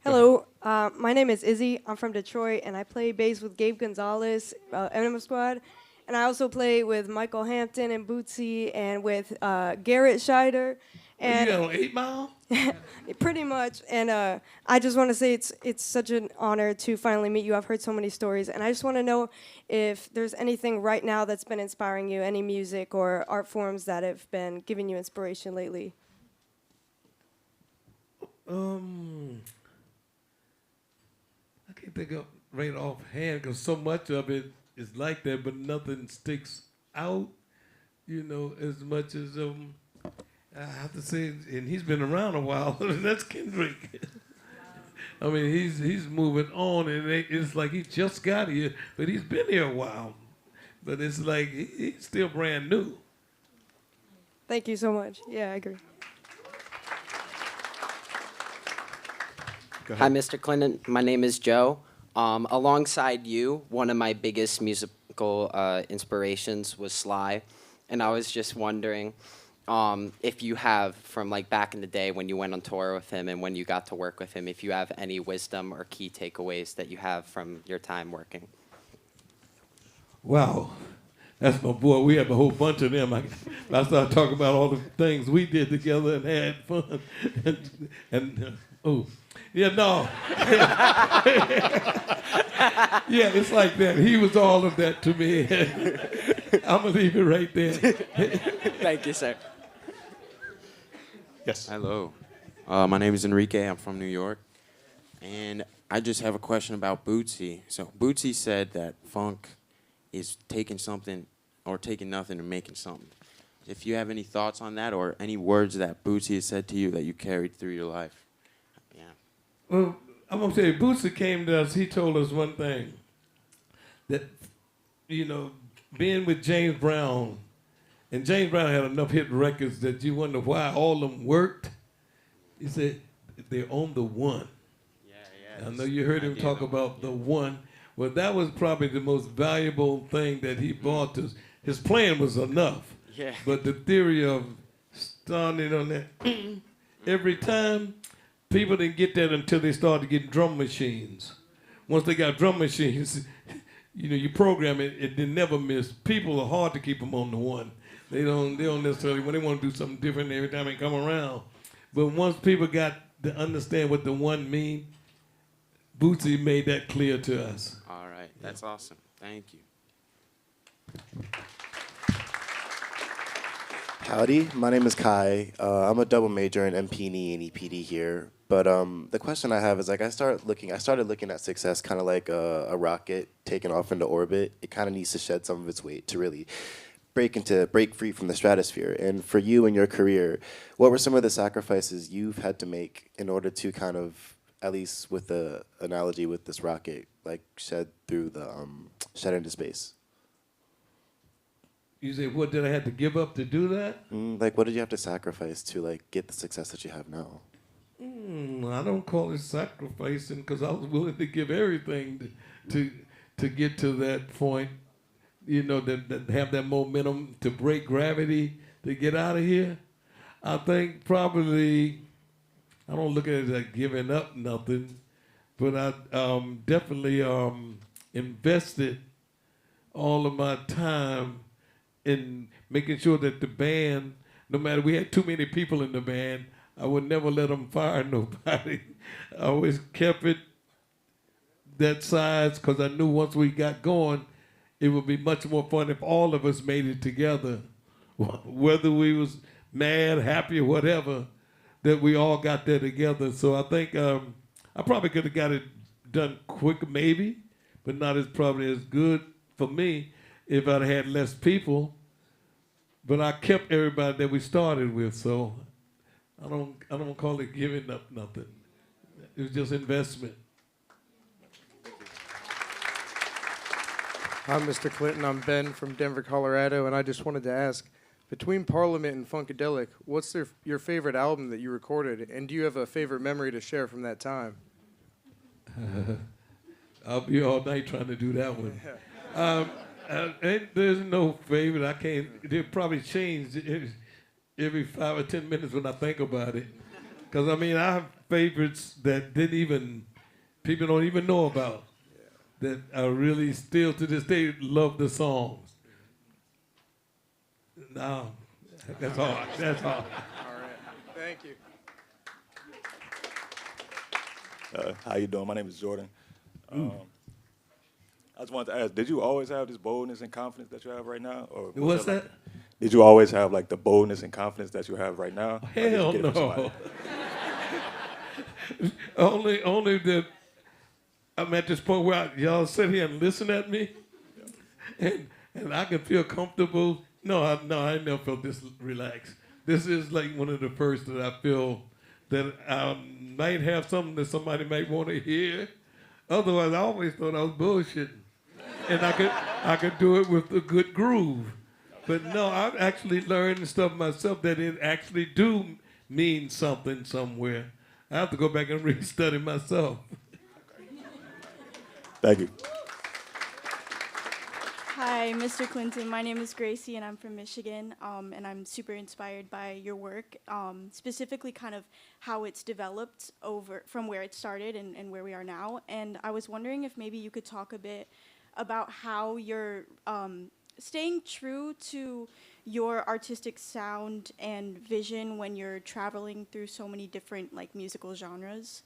Hello, my name is Izzy. I'm from Detroit, and I play bass with Gabe Gonzalez, Enema Squad. And I also play with Michael Hampton and Bootsy and with Garrett Scheider. And you got on 8 Mile? Pretty much. And I just want to say it's such an honor to finally meet you. I've heard so many stories. And I just want to know if there's anything right now that's been inspiring you, any music or art forms that have been giving you inspiration lately. I can't think of right offhand because so much of it is like that, but nothing sticks out, you know, as much as I have to say, and he's been around a while. That's Kendrick. I mean, he's moving on, and it's like he just got here, but he's been here a while. But it's like he's still brand new. Thank you so much. Yeah, I agree. Go ahead. Hi, Mr. Clinton. My name is Joe. Alongside you, one of my biggest musical inspirations was Sly, and I was just wondering if you have, from like back in the day when you went on tour with him and when you got to work with him, if you have any wisdom or key takeaways that you have from your time working. Wow, that's my boy. We have a whole bunch of them. I started talking about all the things we did together and had fun. Yeah, no. Yeah, it's like that. He was all of that to me. I'm going to leave it right there. Thank you, sir. Yes. Hello. My name is Enrique. I'm from New York. And I just have a question about Bootsy. So Bootsy said that funk is taking something or taking nothing and making something. If you have any thoughts on that or any words that Bootsy has said to you that you carried through your life. Yeah. Well, I'm going to say, Bootsy came to us, he told us one thing, that, you know, being with James Brown, and James Brown had enough hit records that you wonder why all of them worked. He said, they're on the one. Yeah. I know you heard him talk about the one. Well, that was probably the most valuable thing that he brought us. His plan was enough. Yeah. But the theory of starting on that every time, people didn't get that until they started getting drum machines. Once they got drum machines, you program it, it did never miss. People are hard to keep them on the one. They don't necessarily, when they want to do something different every time they come around. But once people got to understand what the one mean, Bootsy made that clear to us. All right. That's awesome. Thank you. Howdy, my name is Kai. I'm a double major in MPNE and EPD here. But the question I have is, like, I started looking at success kind of like a rocket taking off into orbit. It kind of needs to shed some of its weight to really break free from the stratosphere. And for you in your career, what were some of the sacrifices you've had to make in order to kind of, at least with the analogy with this rocket, like shed into space? You say, what did I have to give up to do that? Like, what did you have to sacrifice to, like, get the success that you have now? I don't call it sacrificing, because I was willing to give everything to get to that point, that have that momentum to break gravity, to get out of here. I think probably, I don't look at it as giving up nothing, but I definitely invested all of my time in making sure that the band, no matter we had too many people in the band, I would never let them fire nobody. I always kept it that size, because I knew once we got going, it would be much more fun if all of us made it together. Whether we was mad, happy, or whatever, that we all got there together. So I think I probably could have got it done quicker, maybe, but not as probably as good for me if I'd had less people. But I kept everybody that we started with, so I don't call it giving up nothing. It was just investment. I'm Mr. Clinton. I'm Ben from Denver, Colorado, and I just wanted to ask, between Parliament and Funkadelic, what's your favorite album that you recorded, and do you have a favorite memory to share from that time? I'll be all night trying to do that one. There's no favorite. I can't. They probably change every 5 or 10 minutes when I think about it. Because, I have favorites that people don't even know about, that I really still to this day love the songs. No, that's all. That's all. All right. Thank you. How you doing? My name is Jordan. I just wanted to ask, did you always have this boldness and confidence that you have right now? Or What's that? Did you always have like the boldness and confidence that you have right now? Hell no. only that I'm at this point where y'all sit here and listen at me, and I can feel comfortable. No, I never felt this relaxed. This is like one of the first that I feel that I might have something that somebody might want to hear. Otherwise, I always thought I was bullshitting. And I could do it with a good groove. But no, I've actually learned stuff myself that it actually do mean something somewhere. I have to go back and re-study myself. Thank you. Hi, Mr. Clinton. My name is Gracie, and I'm from Michigan, and I'm super inspired by your work, specifically kind of how it's developed over from where it started and where we are now. And I was wondering if maybe you could talk a bit about how you're staying true to your artistic sound and vision when you're traveling through so many different musical genres.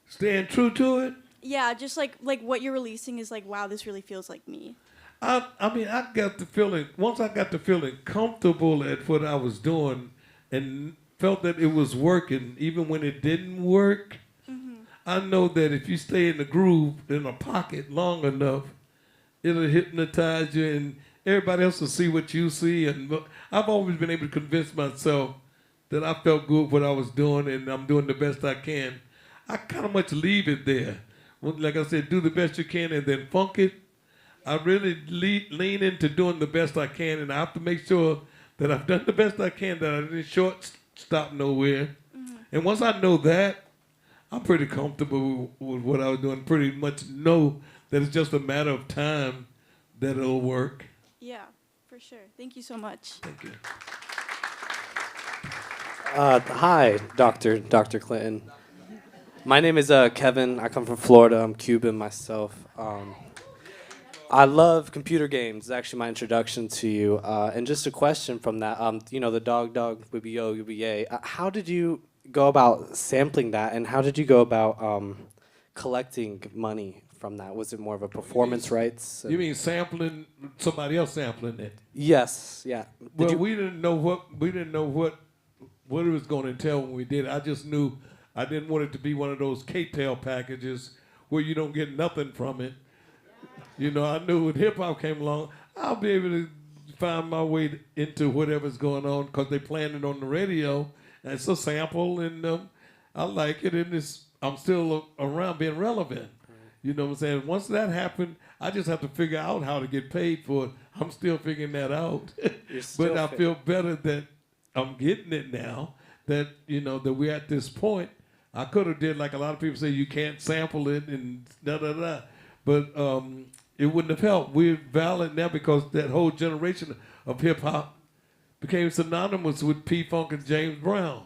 Staying true to it? Yeah, just like what you're releasing is wow, this really feels like me. I got the feeling, once I got the feeling comfortable at what I was doing and felt that it was working, even when it didn't work, I know that if you stay in the groove, in a pocket long enough, it'll hypnotize you and everybody else will see what you see. And I've always been able to convince myself that I felt good what I was doing and I'm doing the best I can. I kind of much leave it there. Like I said, do the best you can and then funk it. I really lean into doing the best I can, and I have to make sure that I've done the best I can, that I didn't stop nowhere. And once I know that, I'm pretty comfortable with what I was doing. Pretty much know that it's just a matter of time that it'll work. Yeah, for sure. Thank you so much. Thank you. Hi, Dr. Clinton. My name is Kevin. I come from Florida. I'm Cuban myself. I love computer games. It's actually my introduction to you. And just a question from that. The dog, wibby yo, wibby yay. How did you go about sampling that, and how did you go about collecting money from that? Was it more of a performance rights? You mean sampling, somebody else sampling it? Yes. Yeah. Well, we didn't know what it was going to entail when we did it. I just knew I didn't want it to be one of those K-tail packages where you don't get nothing from it. You know, I knew when hip-hop came along, I'll be able to find my way into whatever's going on because they playing it on the radio. And it's a sample, and I like it, and I'm still around being relevant. You know what I'm saying? Once that happened, I just have to figure out how to get paid for it. I'm still figuring that out. But I feel better that I'm getting it now, that, that we're at this point. I could have did like a lot of people say, you can't sample it and da-da-da. But it wouldn't have helped. We're valid now because that whole generation of hip-hop became synonymous with P-Funk and James Brown.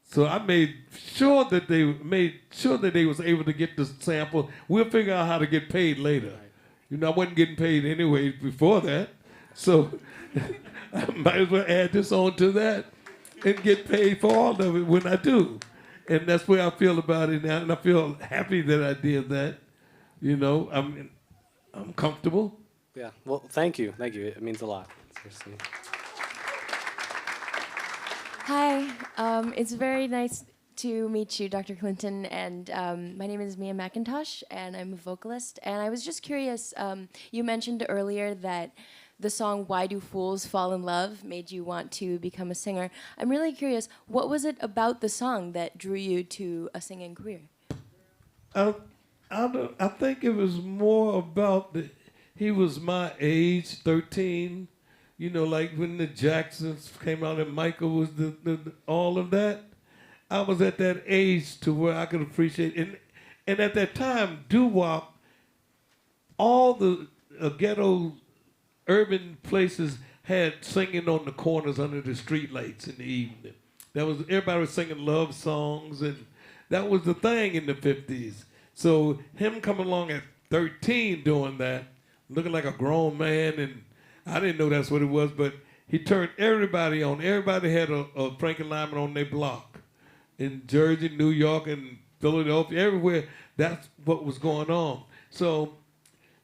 So I made sure that they was able to get the sample. We'll figure out how to get paid later. I wasn't getting paid anyway before that. So I might as well add this on to that and get paid for all of it when I do. And that's where I feel about it now. And I feel happy that I did that. I'm comfortable. Yeah. Well, thank you. Thank you. It means a lot. Seriously. Hi. It's very nice to meet you, Dr. Clinton. And my name is Mia McIntosh, and I'm a vocalist. And I was just curious. You mentioned earlier that the song "Why Do Fools Fall in Love" made you want to become a singer. I'm really curious. What was it about the song that drew you to a singing career? I think it was more about he was my age, 13. Like when the Jacksons came out and Michael was all of that. I was at that age to where I could appreciate it. And at that time, doo-wop, all the ghetto urban places had singing on the corners under the streetlights in the evening. Everybody was singing love songs, and that was the thing in the 50s. So him coming along at 13 doing that, looking like a grown man, and I didn't know that's what it was, but he turned everybody on. Everybody had a Frankie Lyman on their block. In Jersey, New York, and Philadelphia, everywhere, that's what was going on. So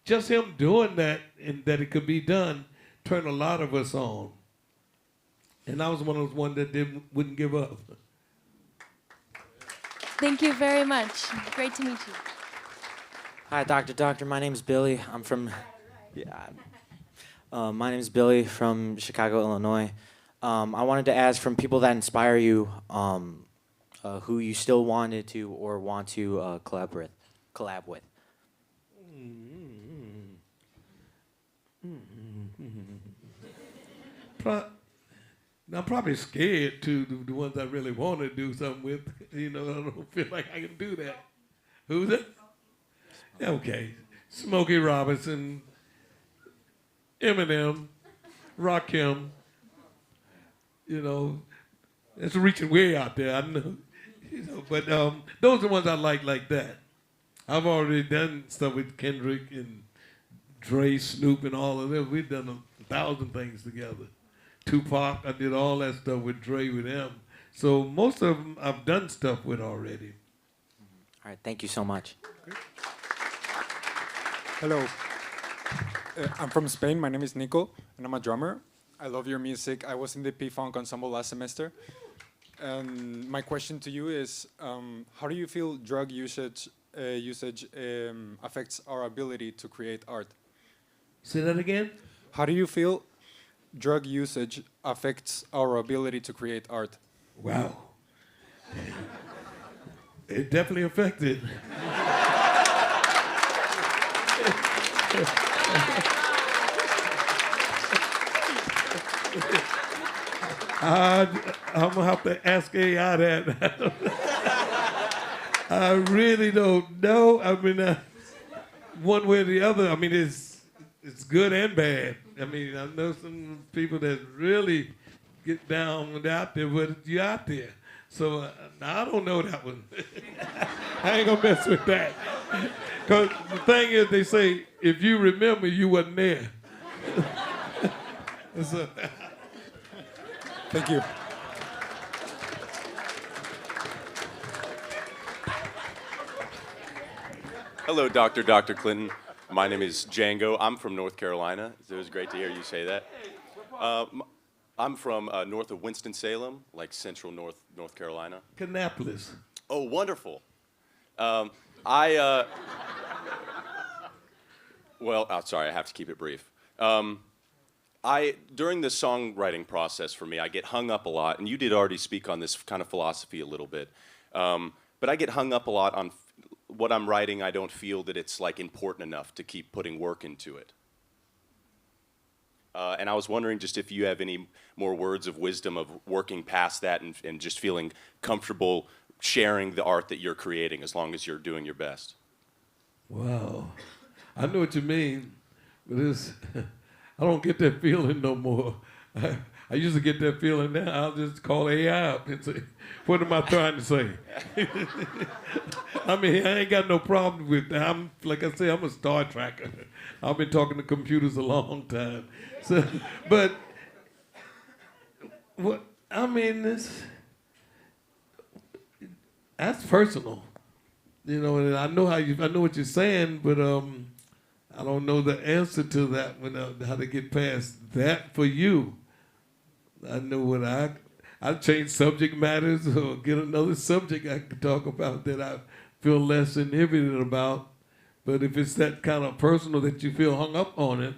just him doing that and that it could be done turned a lot of us on. And I was one of those ones that wouldn't give up. Thank you very much. Great to meet you. Hi, Doctor. My name's Billy. I'm from... my name's Billy from Chicago, Illinois. I wanted to ask, from people that inspire you, who you still wanted to or want to collab with. I'm probably scared to the ones I really want to do something with. I don't feel like I can do that. Who's it? Okay. Smokey Robinson, Eminem, Rakim. It's reaching way out there. I know. But those are the ones I like that. I've already done stuff with Kendrick and Dre, Snoop, and all of them. We've done 1,000 things together. Tupac, I did all that stuff with Dre, with him. So most of them I've done stuff with already. All right, thank you so much. Hello. I'm from Spain. My name is Nico, and I'm a drummer. I love your music. I was in the P-Funk ensemble last semester. And my question to you is, how do you feel drug usage affects our ability to create art? Say that again? How do you feel drug usage affects our ability to create art? Wow. It definitely affected. I'm going to have to ask AI that. I really don't know. I mean, one way or the other. I mean, it's good and bad. I mean, I know some people that really get down when they're out there, but you're out there. So I don't know that one. I ain't gonna mess with that. Because the thing is, they say, if you remember, you wasn't there. So, Thank you. Hello, Dr. Clinton. My name is Django. I'm from North Carolina. It was great to hear you say that. I'm from north of Winston-Salem, like central North Carolina. Kannapolis. Oh, wonderful. Well, sorry, I have to keep it brief. During the songwriting process for me, I get hung up a lot, and you did already speak on this kind of philosophy a little bit, but I get hung up a lot on what I'm writing. I don't feel that it's like important enough to keep putting work into it. And I was wondering just if you have any more words of wisdom of working past that and just feeling comfortable sharing the art that you're creating as long as you're doing your best. Wow. I know what you mean, but I don't get that feeling no more. I used to get that feeling now. I'll just call AI up and say, what am I trying to say? I mean, I ain't got no problem with that. Like I say, I'm a star tracker. I've been talking to computers a long time. So, but what I mean that's personal. You know, and I know what you're saying, but I don't know the answer to that how to get past that for you. I know what I change subject matters or get another subject I can talk about that I feel less inhibited about. But if it's that kind of personal that you feel hung up on it,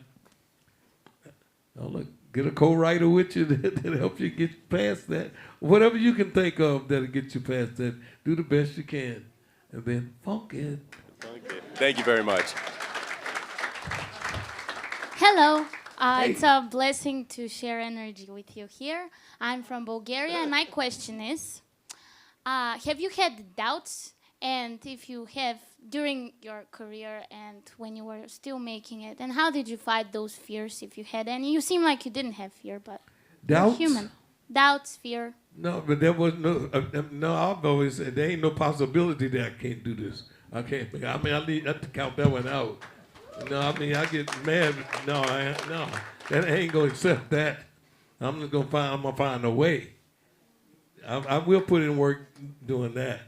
get a co-writer with you that helps you get past that. Whatever you can think of that'll get you past that, do the best you can. And then funk it. Okay. Thank you very much. Hello. It's a blessing to share energy with you here. I'm from Bulgaria, and my question is, have you had doubts? And if you have, during your career and when you were still making it, and how did you fight those fears, if you had any? You seem like you didn't have fear, but Doubts? you're human. Doubts, fear. No, but there was no, I've always said there ain't no possibility that I can't do this. I can't. I mean, I need to count that one out. No, I mean, I get mad. No, that ain't gonna accept that. I'm gonna find a way. I will put in work doing that.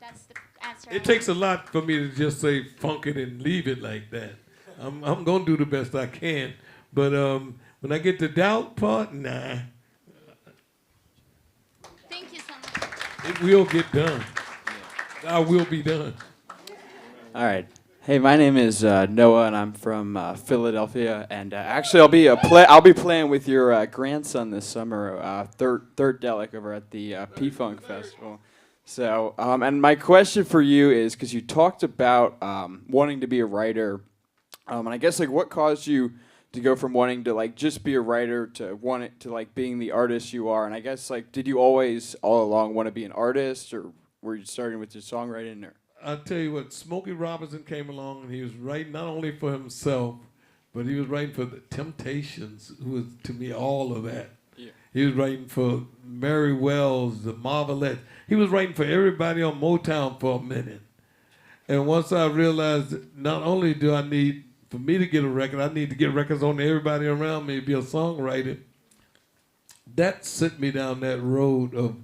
That's the answer. It takes a lot for me to just say funk it and leave it like that. I'm gonna do the best I can, but when I get the doubt part, nah. Thank you so much. It will get done. I will be done. All right. Hey, my name is Noah, and I'm from Philadelphia. And actually, I'll be playing with your grandson this summer, third Delic over at the P-Funk Festival. So, and my question for you is, because you talked about wanting to be a writer, and I guess what caused you to go from wanting to just be a writer to being the artist you are? And I guess did you always all along want to be an artist, or were you starting with your songwriting? Or I'll tell you what, Smokey Robinson came along and he was writing not only for himself, but he was writing for the Temptations, who was to me all of that. Yeah. He was writing for Mary Wells, the Marvelettes. He was writing for everybody on Motown for a minute. And once I realized that not only do I need, for me to get a record, I need to get records on everybody around me to be a songwriter. That sent me down that road of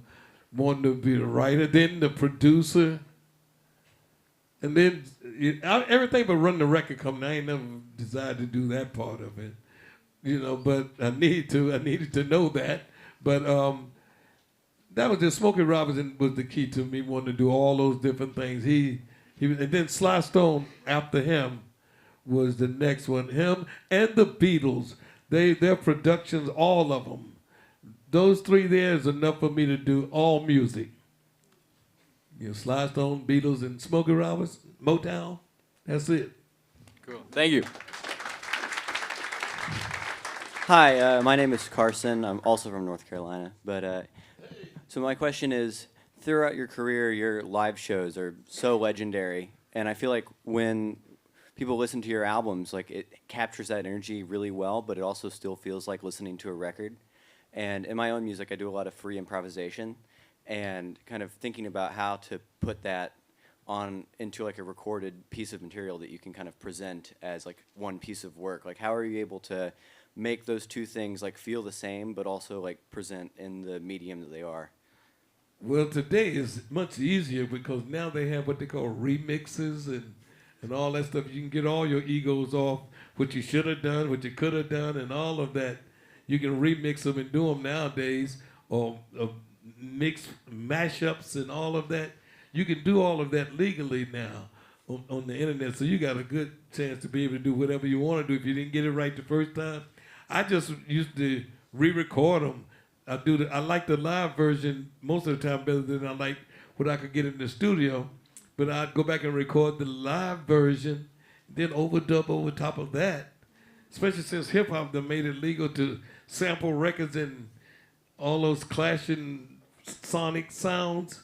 wanting to be the writer, then the producer. And then everything but run the record company. I ain't never decided to do that part of it, But I needed to know that. But that was just Smokey Robinson was the key to me wanting to do all those different things. And then Sly Stone after him was the next one. Him and the Beatles, their productions, all of them. Those three there is enough for me to do all music. Sly Stone, Beatles, and Smokey Robinson, Motown. That's it. Cool. Thank you. Hi, my name is Carson. I'm also from North Carolina. But so my question is, throughout your career, your live shows are so legendary, and I feel like when people listen to your albums, like it captures that energy really well, but it also still feels like listening to a record. And in my own music, I do a lot of free improvisation, and kind of thinking about how to put that on into like a recorded piece of material that you can kind of present as like one piece of work. Like, how are you able to make those two things like feel the same, but also like present in the medium that they are? Well, today is much easier because now they have what they call remixes and all that stuff. You can get all your egos off, what you should have done, what you could have done, and all of that. You can remix them and do them nowadays, or mix mashups and all of that. You can do all of that legally now on the internet, so you got a good chance to be able to do whatever you want to do if you didn't get it right the first time. I just used to re-record them. I like the live version most of the time better than I like what I could get in the studio, but I'd go back and record the live version, then overdub over top of that, especially since hip-hop done made it legal to sample records and all those clashing sonic sounds.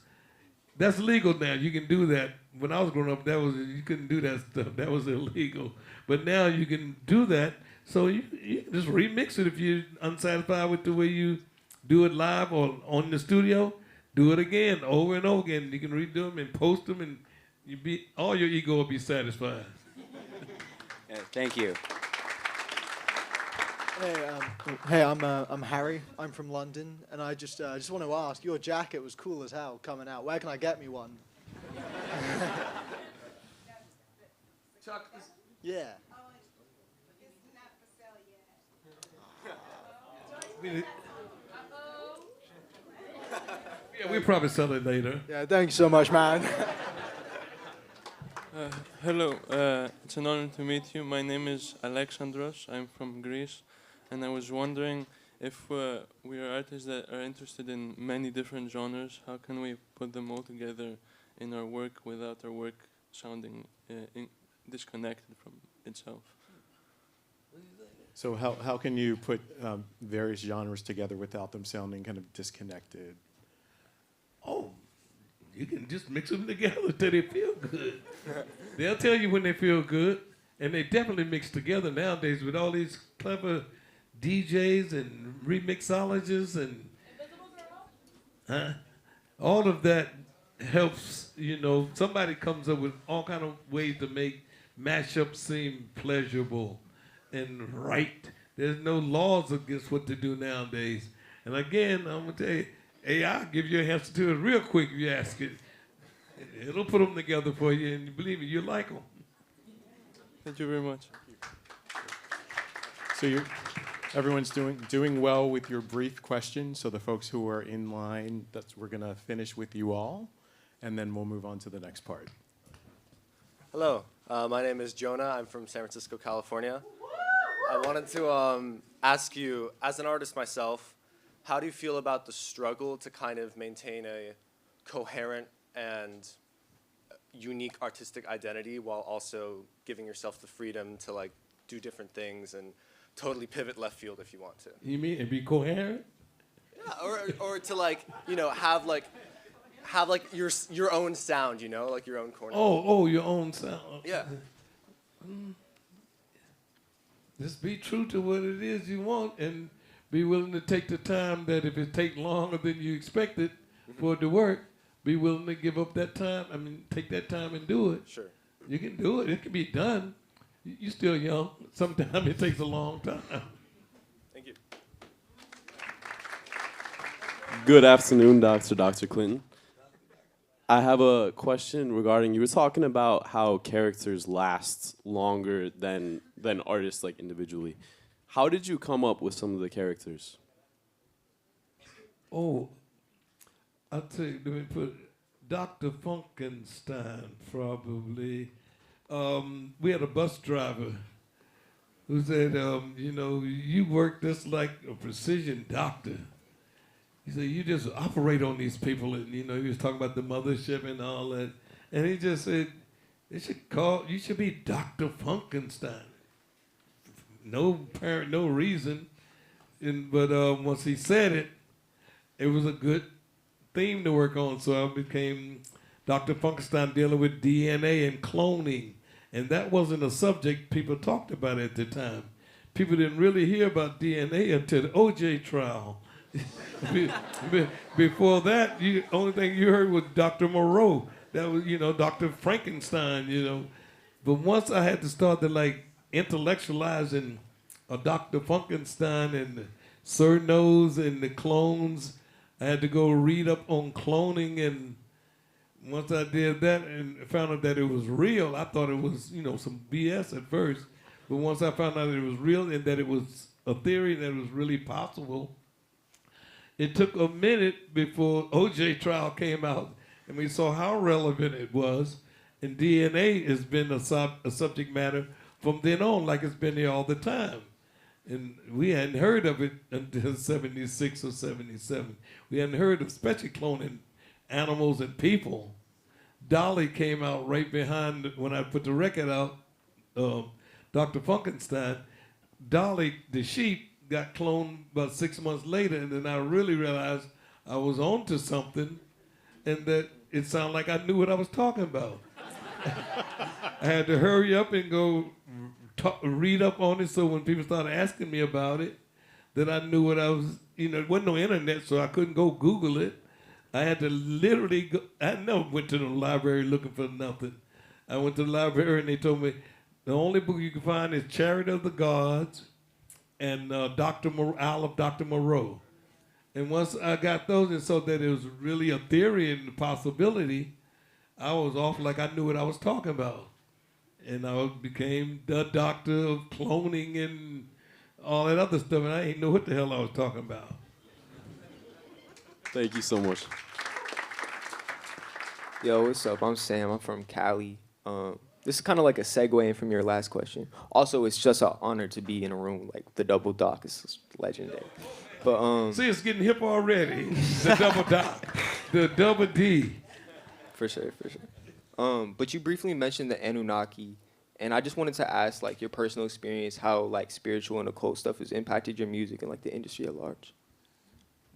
That's legal now. You can do that. When I was growing up, you couldn't do that stuff. That was illegal. But now you can do that. So you just remix it if you're unsatisfied with the way you do it live or on the studio. Do it again, over and over again. You can redo them and post them, and all your ego will be satisfied. Yeah, thank you. Hey, I'm Harry. I'm from London, and I just want to ask, your jacket was cool as hell coming out. Where can I get me one? Yeah. Yeah, we'll probably sell it later. Yeah, thanks so much, man. Hello, it's an honor to meet you. My name is Alexandros. I'm from Greece, and I was wondering if we are artists that are interested in many different genres, how can we put them all together in our work without our work sounding disconnected from itself? So how can you put various genres together without them sounding kind of disconnected? Oh, you can just mix them together till they feel good. They'll tell you when they feel good, and they definitely mix together nowadays with all these clever DJs and remixologists and all of that helps. Somebody comes up with all kind of ways to make mashups seem pleasurable and right. There's no laws against what to do nowadays. And again, I'm gonna tell you, AI give you an answer to it real quick if you ask it. It'll put them together for you, and believe me, you like them. Thank you very much. So everyone's doing well with your brief questions. So the folks who are in line, we're gonna finish with you all, and then we'll move on to the next part. Hello, my name is Jonah. I'm from San Francisco, California. I wanted to ask you, as an artist myself, how do you feel about the struggle to kind of maintain a coherent and unique artistic identity while also giving yourself the freedom to like do different things and totally pivot left field if you want to? You mean and be coherent? Yeah, or to like, have your own sound, like your own corner. Oh, your own sound. Yeah. Just be true to what it is you want and be willing to take the time that if it takes longer than you expected for it to work, be willing to give up that time. Take that time and do it. Sure. You can do it. It can be done. You're still young. Sometimes it takes a long time. Thank you. Good afternoon, Dr. Clinton. I have a question regarding, you were talking about how characters last longer than artists like individually. How did you come up with some of the characters? Oh, I'll tell you, let me put Dr. Funkenstein, probably. We had a bus driver who said, you work just like a precision doctor. He said, you just operate on these people. And, he was talking about the mothership and all that. And he just said, you should be Dr. Funkenstein. No apparent, no reason. But once he said it, it was a good theme to work on, so I became Dr. Funkenstein, dealing with DNA and cloning. And that wasn't a subject people talked about at the time. People didn't really hear about DNA until the OJ trial. Before that, only thing you heard was Dr. Moreau. That was, Dr. Frankenstein, But once I had to start to intellectualizing Dr. Funkenstein and the Cernos and the clones, I had to go read up on cloning, and once I did that and found out that it was real, I thought it was, some BS at first. But once I found out that it was real and that it was a theory that it was really possible, it took a minute before OJ trial came out and we saw how relevant it was. And DNA has been a subject matter from then on, like it's been there all the time. And we hadn't heard of it until 76 or 77. We hadn't heard of especially cloning animals and people. Dolly came out right behind when I put the record out, Dr. Funkenstein. Dolly, the sheep, got cloned about 6 months later, and then I really realized I was onto something and that it sounded like I knew what I was talking about. I had to hurry up and go read up on it, so when people started asking me about it, that I knew what I was, there wasn't no internet, so I couldn't go Google it. I had to literally go. I never went to the library looking for nothing. I went to the library and they told me the only book you can find is Chariot of the Gods and Isle of Dr. Moreau. And once I got those and saw that it was really a theory and a possibility, I was off like I knew what I was talking about. And I became the doctor of cloning and all that other stuff, and I didn't know what the hell I was talking about. Thank you so much. Yo, what's up? I'm Sam. I'm from Cali. This is kind of like a segue in from your last question. Also, it's just an honor to be in a room like the Double Doc. Is legendary. But see, it's getting hip already. The Double Doc, the Double D. For sure, for sure. But you briefly mentioned the Anunnaki, and I just wanted to ask, like, your personal experience, how like spiritual and occult stuff has impacted your music and like the industry at large.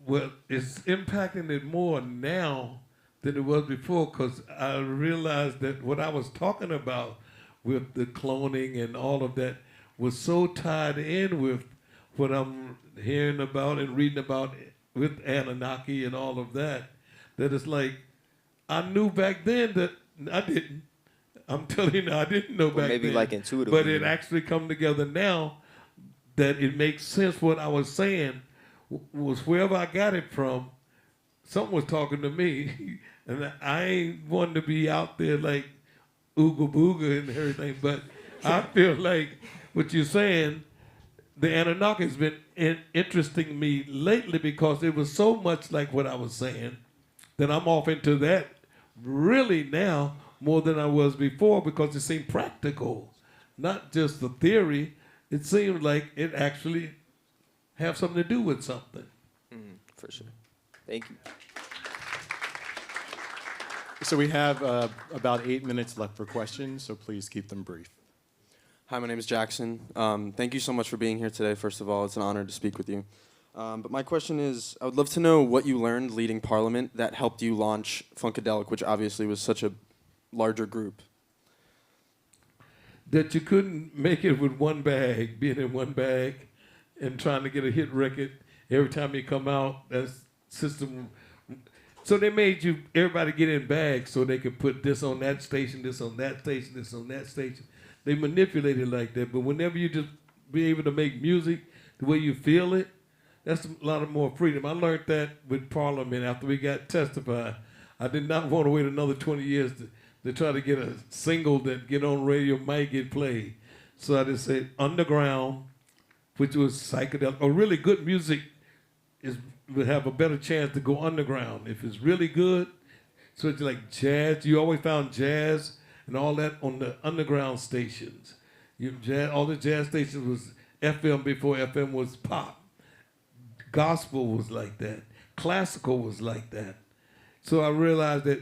Well, it's impacting it more now than it was before, because I realized that what I was talking about with the cloning and all of that was so tied in with what I'm hearing about and reading about with Anunnaki and all of that, that it's like, I knew back then that I didn't. I'm telling you, I didn't know back maybe then. like intuitively. But it actually come together now that it makes sense what I was saying was wherever I got it from, something was talking to me. And I ain't wanting to be out there like ooga booga and everything, but I feel like what you're saying, the Anunnaki has been interesting me lately because it was so much like what I was saying that I'm off into that really now more than I was before, because it seemed practical, not just the theory. It seemed like it actually have something to do with something. For sure. Thank you. So we have about 8 minutes left for questions, so please keep them brief. Hi, my name is Jackson. Thank you so much for being here today, first of all. It's an honor to speak with you. But my question is, I would love to know what you learned leading Parliament that helped you launch Funkadelic, which obviously was such a larger group. That you couldn't make it with one bag, being in one bag and trying to get a hit record every time you come out. That's system. So they made everybody get in bags so they could put this on that station, this on that station, this on that station. They manipulated like that. But whenever you just be able to make music the way you feel it, that's a lot of more freedom. I learned that with Parliament after we got testified. I did not want to wait another 20 years to try to get a single that get on radio might get played. So I just said underground, which was psychedelic, or really good music would have a better chance to go underground. If it's really good, so it's like jazz. You always found jazz and all that on the underground stations. All the jazz stations was FM before FM was pop. Gospel was like that. Classical was like that. So I realized that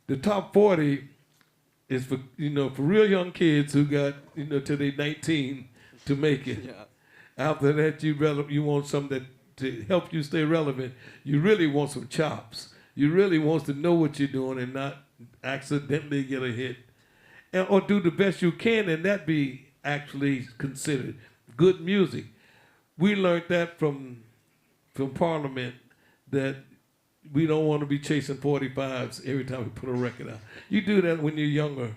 the top 40 is for for real young kids who got till they 19 to make it. Yeah. After that, you want something that to help you stay relevant. You really want some chops. You really wants to know what you're doing and not accidentally get a hit. Or do the best you can and that be actually considered good music. We learned that from Parliament, that we don't want to be chasing 45s every time we put a record out. You do that when you're younger.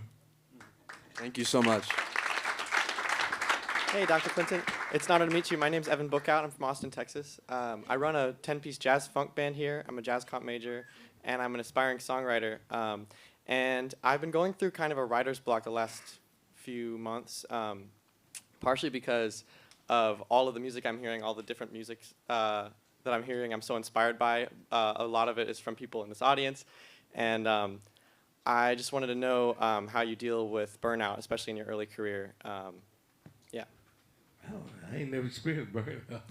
Thank you so much. Hey, Dr. Clinton. It's an honor to meet you. My name's Evan Bookout. I'm from Austin, Texas. I run a 10-piece jazz funk band here. I'm a jazz comp major, and I'm an aspiring songwriter. And I've been going through kind of a writer's block the last few months, partially because of all of the music I'm hearing, all the different music that I'm hearing, I'm so inspired by. A lot of it is from people in this audience. And I just wanted to know how you deal with burnout, especially in your early career. Yeah. Oh, I ain't never experienced burnout.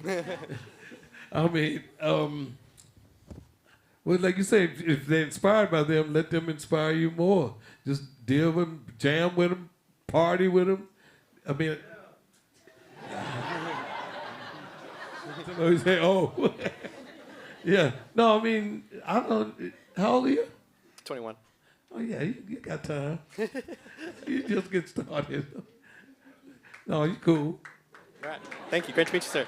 I mean, well, like you say, if they're inspired by them, let them inspire you more. Just deal with them, jam with them, party with them. I mean, somebody say, oh, yeah. No, I mean, I don't, how old are you? 21. Oh, yeah, you got time. You just get started. No, you cool. All right. Thank you. Great to meet you, sir.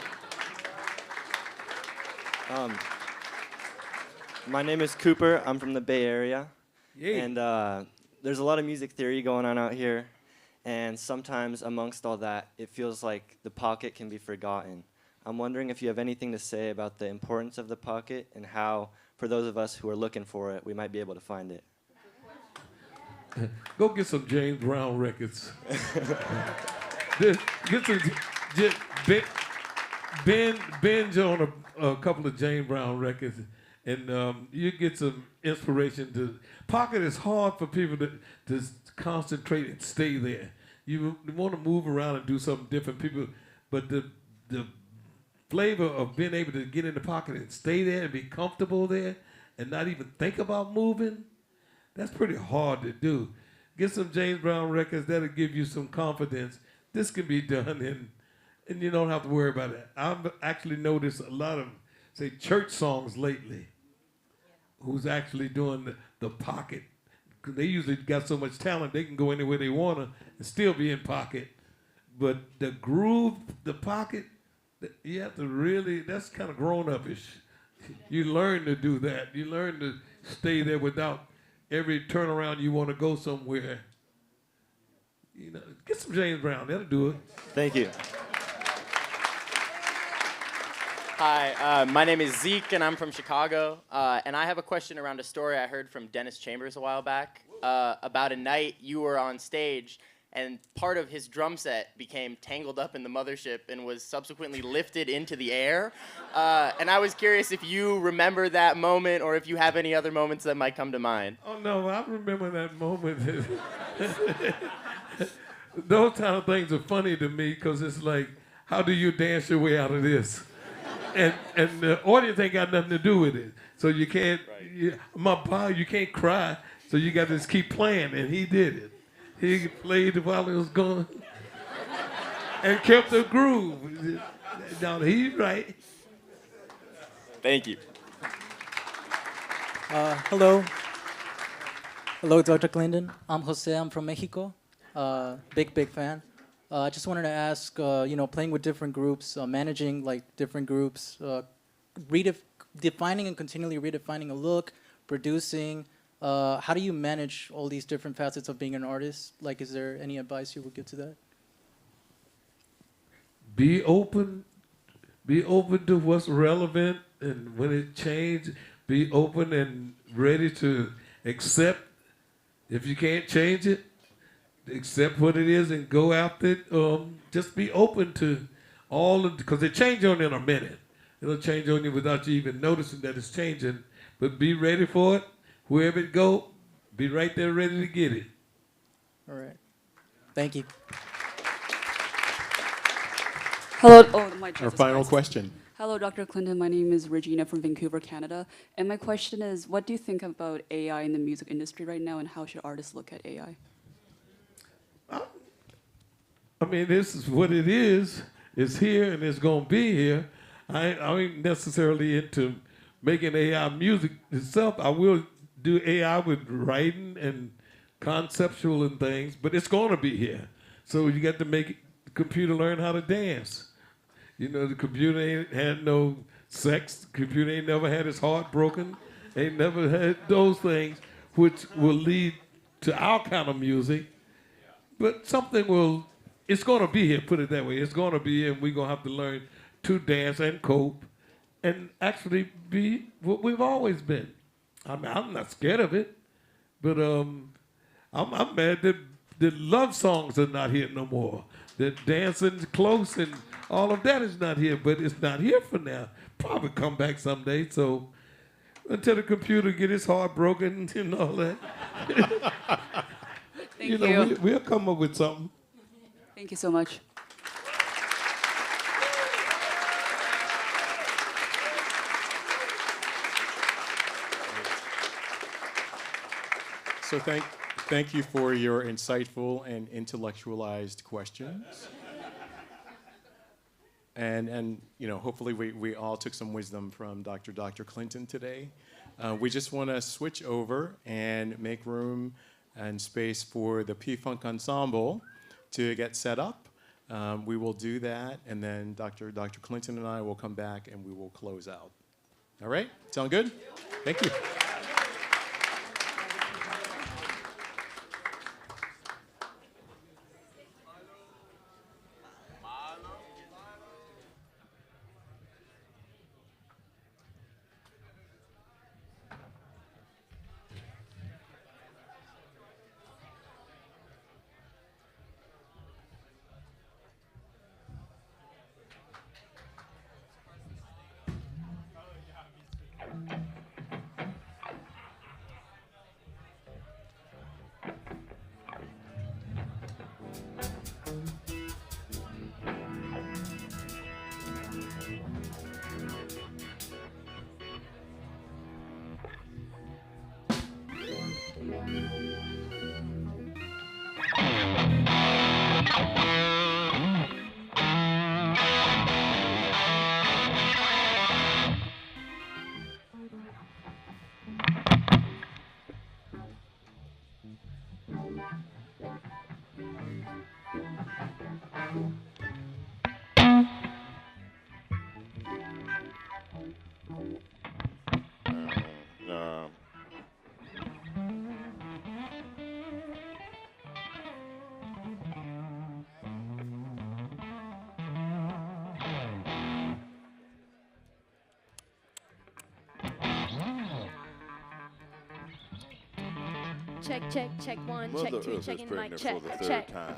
My name is Cooper. I'm from the Bay Area. Yay. And there's a lot of music theory going on out here. And sometimes amongst all that, it feels like the pocket can be forgotten. I'm wondering if you have anything to say about the importance of the pocket and how, for those of us who are looking for it, we might be able to find it. Go get some James Brown records. Get some, binge on a couple of James Brown records, and you get some inspiration to. Pocket is hard for people to concentrate and stay there. You want to move around and do something different, people, but the flavor of being able to get in the pocket and stay there and be comfortable there and not even think about moving, that's pretty hard to do. Get some James Brown records, that'll give you some confidence. This can be done, and you don't have to worry about it. I've actually noticed a lot of, say, church songs lately, who's actually doing the pocket. They usually got so much talent, they can go anywhere they want to and still be in pocket. But the groove, the pocket, you have to really, that's kind of grown-up-ish. You learn to do that. You learn to stay there without every turnaround you want to go somewhere. You know, get some James Brown, that'll do it. Thank you. Hi, my name is Zeke, and I'm from Chicago. And I have a question around a story I heard from Dennis Chambers a while back about a night you were on stage, and part of his drum set became tangled up in the mothership and was subsequently lifted into the air. And I was curious if you remember that moment or if you have any other moments that might come to mind. Oh, no, I remember that moment. Those kind of things are funny to me because it's like, how do you dance your way out of this? And the audience ain't got nothing to do with it. So you can't, you can't cry, so you got to just keep playing, and he did it. He played while it was going and kept the groove. Now, he's right. Thank you. Hello. Hello, Dr. Clinton. I'm Jose. I'm from Mexico. Big fan. I just wanted to ask, playing with different groups, managing like different groups, defining and continually redefining a look, producing. How do you manage all these different facets of being an artist? Like, is there any advice you would give to that? Be open to what's relevant, and when it changes, be open and ready to accept. If you can't change it, accept what it is and go after it. Just be open to all of, because it changes on you in a minute. It'll change on you without you even noticing that it's changing. But be ready for it. Wherever it go, be right there ready to get it. All right. Thank you. Hello. Oh, my Our final question. Hello, Dr. Clinton. My name is Regina from Vancouver, Canada. And my question is, what do you think about AI in the music industry right now, and how should artists look at AI? I mean, this is what it is. It's here and it's going to be here. I ain't necessarily into making AI music itself. I will do AI with writing and conceptual and things, but it's going to be here. So you got to make the computer learn how to dance. You know, the computer ain't had no sex. The computer ain't never had his heart broken. Ain't never had those things, which will lead to our kind of music. But something will, it's going to be here, put it that way. It's going to be here, and we're going to have to learn to dance and cope and actually be what we've always been. I mean, I'm not scared of it, but I'm mad that love songs are not here no more. That dancing close and all of that is not here, but it's not here for now. Probably come back someday. So until the computer get his heart broken and all that, Thank you know, we'll come up with something. Thank you so much. So thank you for your insightful and intellectualized questions. And you know, hopefully we all took some wisdom from Dr. Clinton today. We just want to switch over and make room and space for the P-Funk Ensemble to get set up. We will do that, and then Dr. Clinton and I will come back and we will close out. All right? Sound good? Thank you. Check one, Mother check two, Earth checking is the mic, pregnant check, for the third check. time.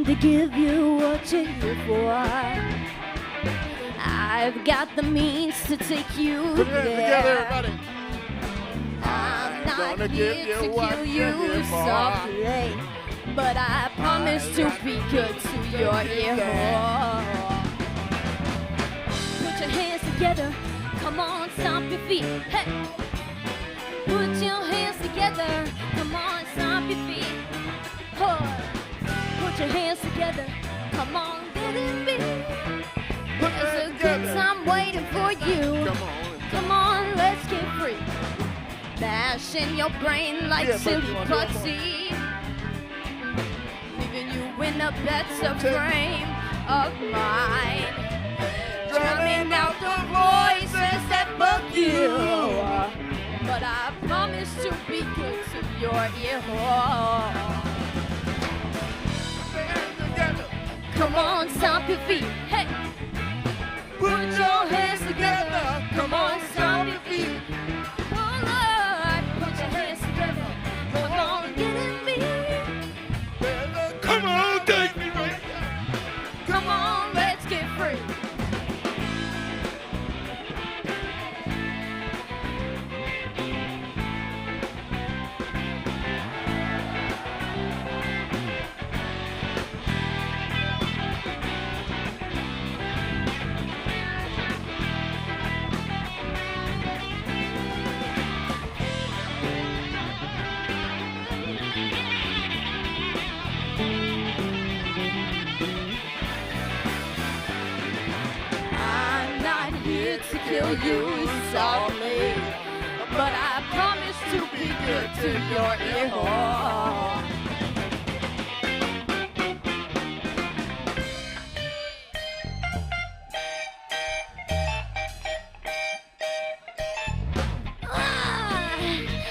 going to give you what you're here for. I've got the means to take you Put your hands there. together, everybody. I'm not gonna here give you to what kill you're you here for. softly, but I promise to be good to your ear. Put your hands together, come on, stomp your feet. Hey. Put your hands together, come on, stomp your feet. Oh. Put your hands together, come on, get it beat. There's a good time waiting for you. Come on, let's get free. Bash in your brain like silly pussy, leaving you in a better frame of mind. Drowning out the voices that bug you, but I promise to be good to your ear. Come on, stomp your feet. Hey. Put your hands together. Come on, stomp your feet. Oh Lord, put your hands together. Come on, get in me. Come on, take me right. Come on, let's get free. To kill you softly, but I promise to be good to your ear.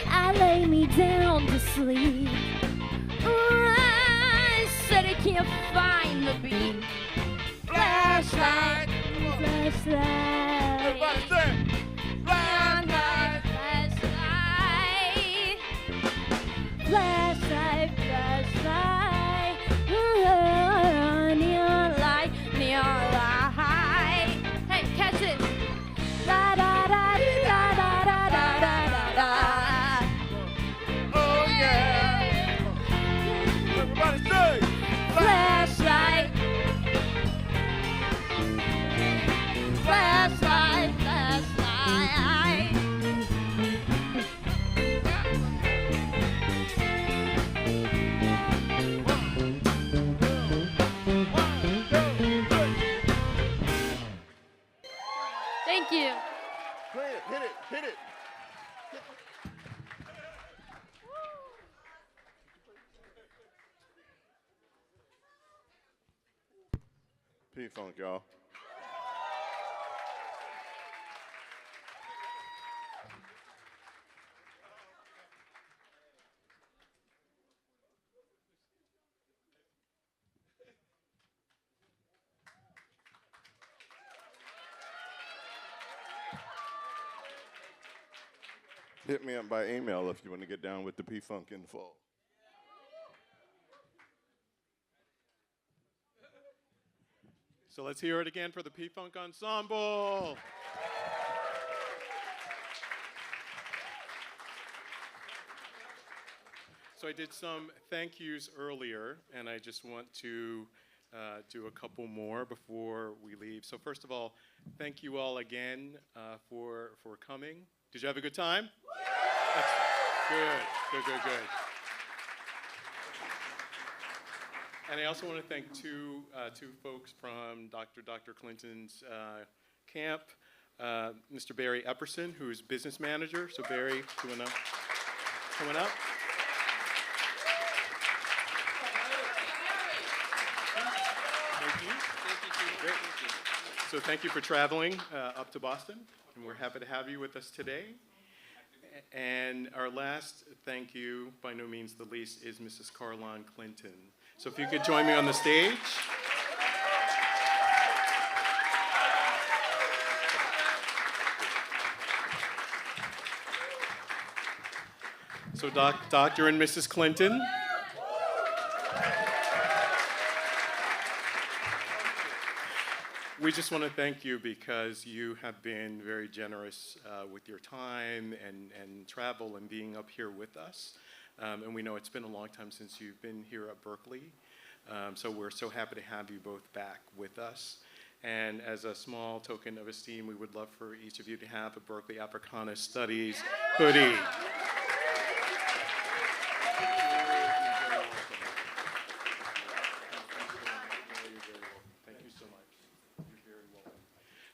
I lay me down to sleep. I said I can't find the beat. Flashlight, flashlight. Everybody say, flashlight, flashlight, flashlight, flashlight, neon light, neon light. Hey, catch it. Da da da da da da da da da. Oh yeah. Everybody say, flashlight. Flashlight, flashlight. Thank you. Play it, hit it, hit it. P-Funk, y'all. Hit me up by email if you want to get down with the P-Funk in the fall. So let's hear it again for the P-Funk Ensemble. So I did some thank yous earlier, and I just want to do a couple more before we leave. So first of all, thank you all again for coming. Did you have a good time? Good. And I also want to thank two folks from Dr. Clinton's camp, Mr. Barry Epperson, who is business manager. So Barry, coming up. Thank you. Great. So thank you for traveling up to Boston, and we're happy to have you with us today. And our last thank you, by no means the least, is Mrs. Caroline Clinton. So if you could join me on the stage. So Dr. and Mrs. Clinton. we just want to thank you because you have been very generous with your time and travel and being up here with us. And we know it's been a long time since you've been here at Berklee. So we're so happy to have you both back with us. And as a small token of esteem, we would love for each of you to have a Berklee Africana Studies hoodie.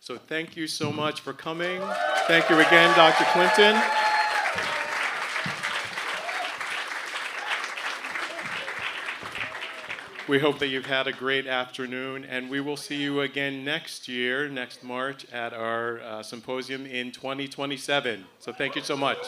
So thank you so much for coming. Thank you again, Dr. Clinton. We hope that you've had a great afternoon, and we will see you again next year, next March, at our symposium in 2027. So thank you so much.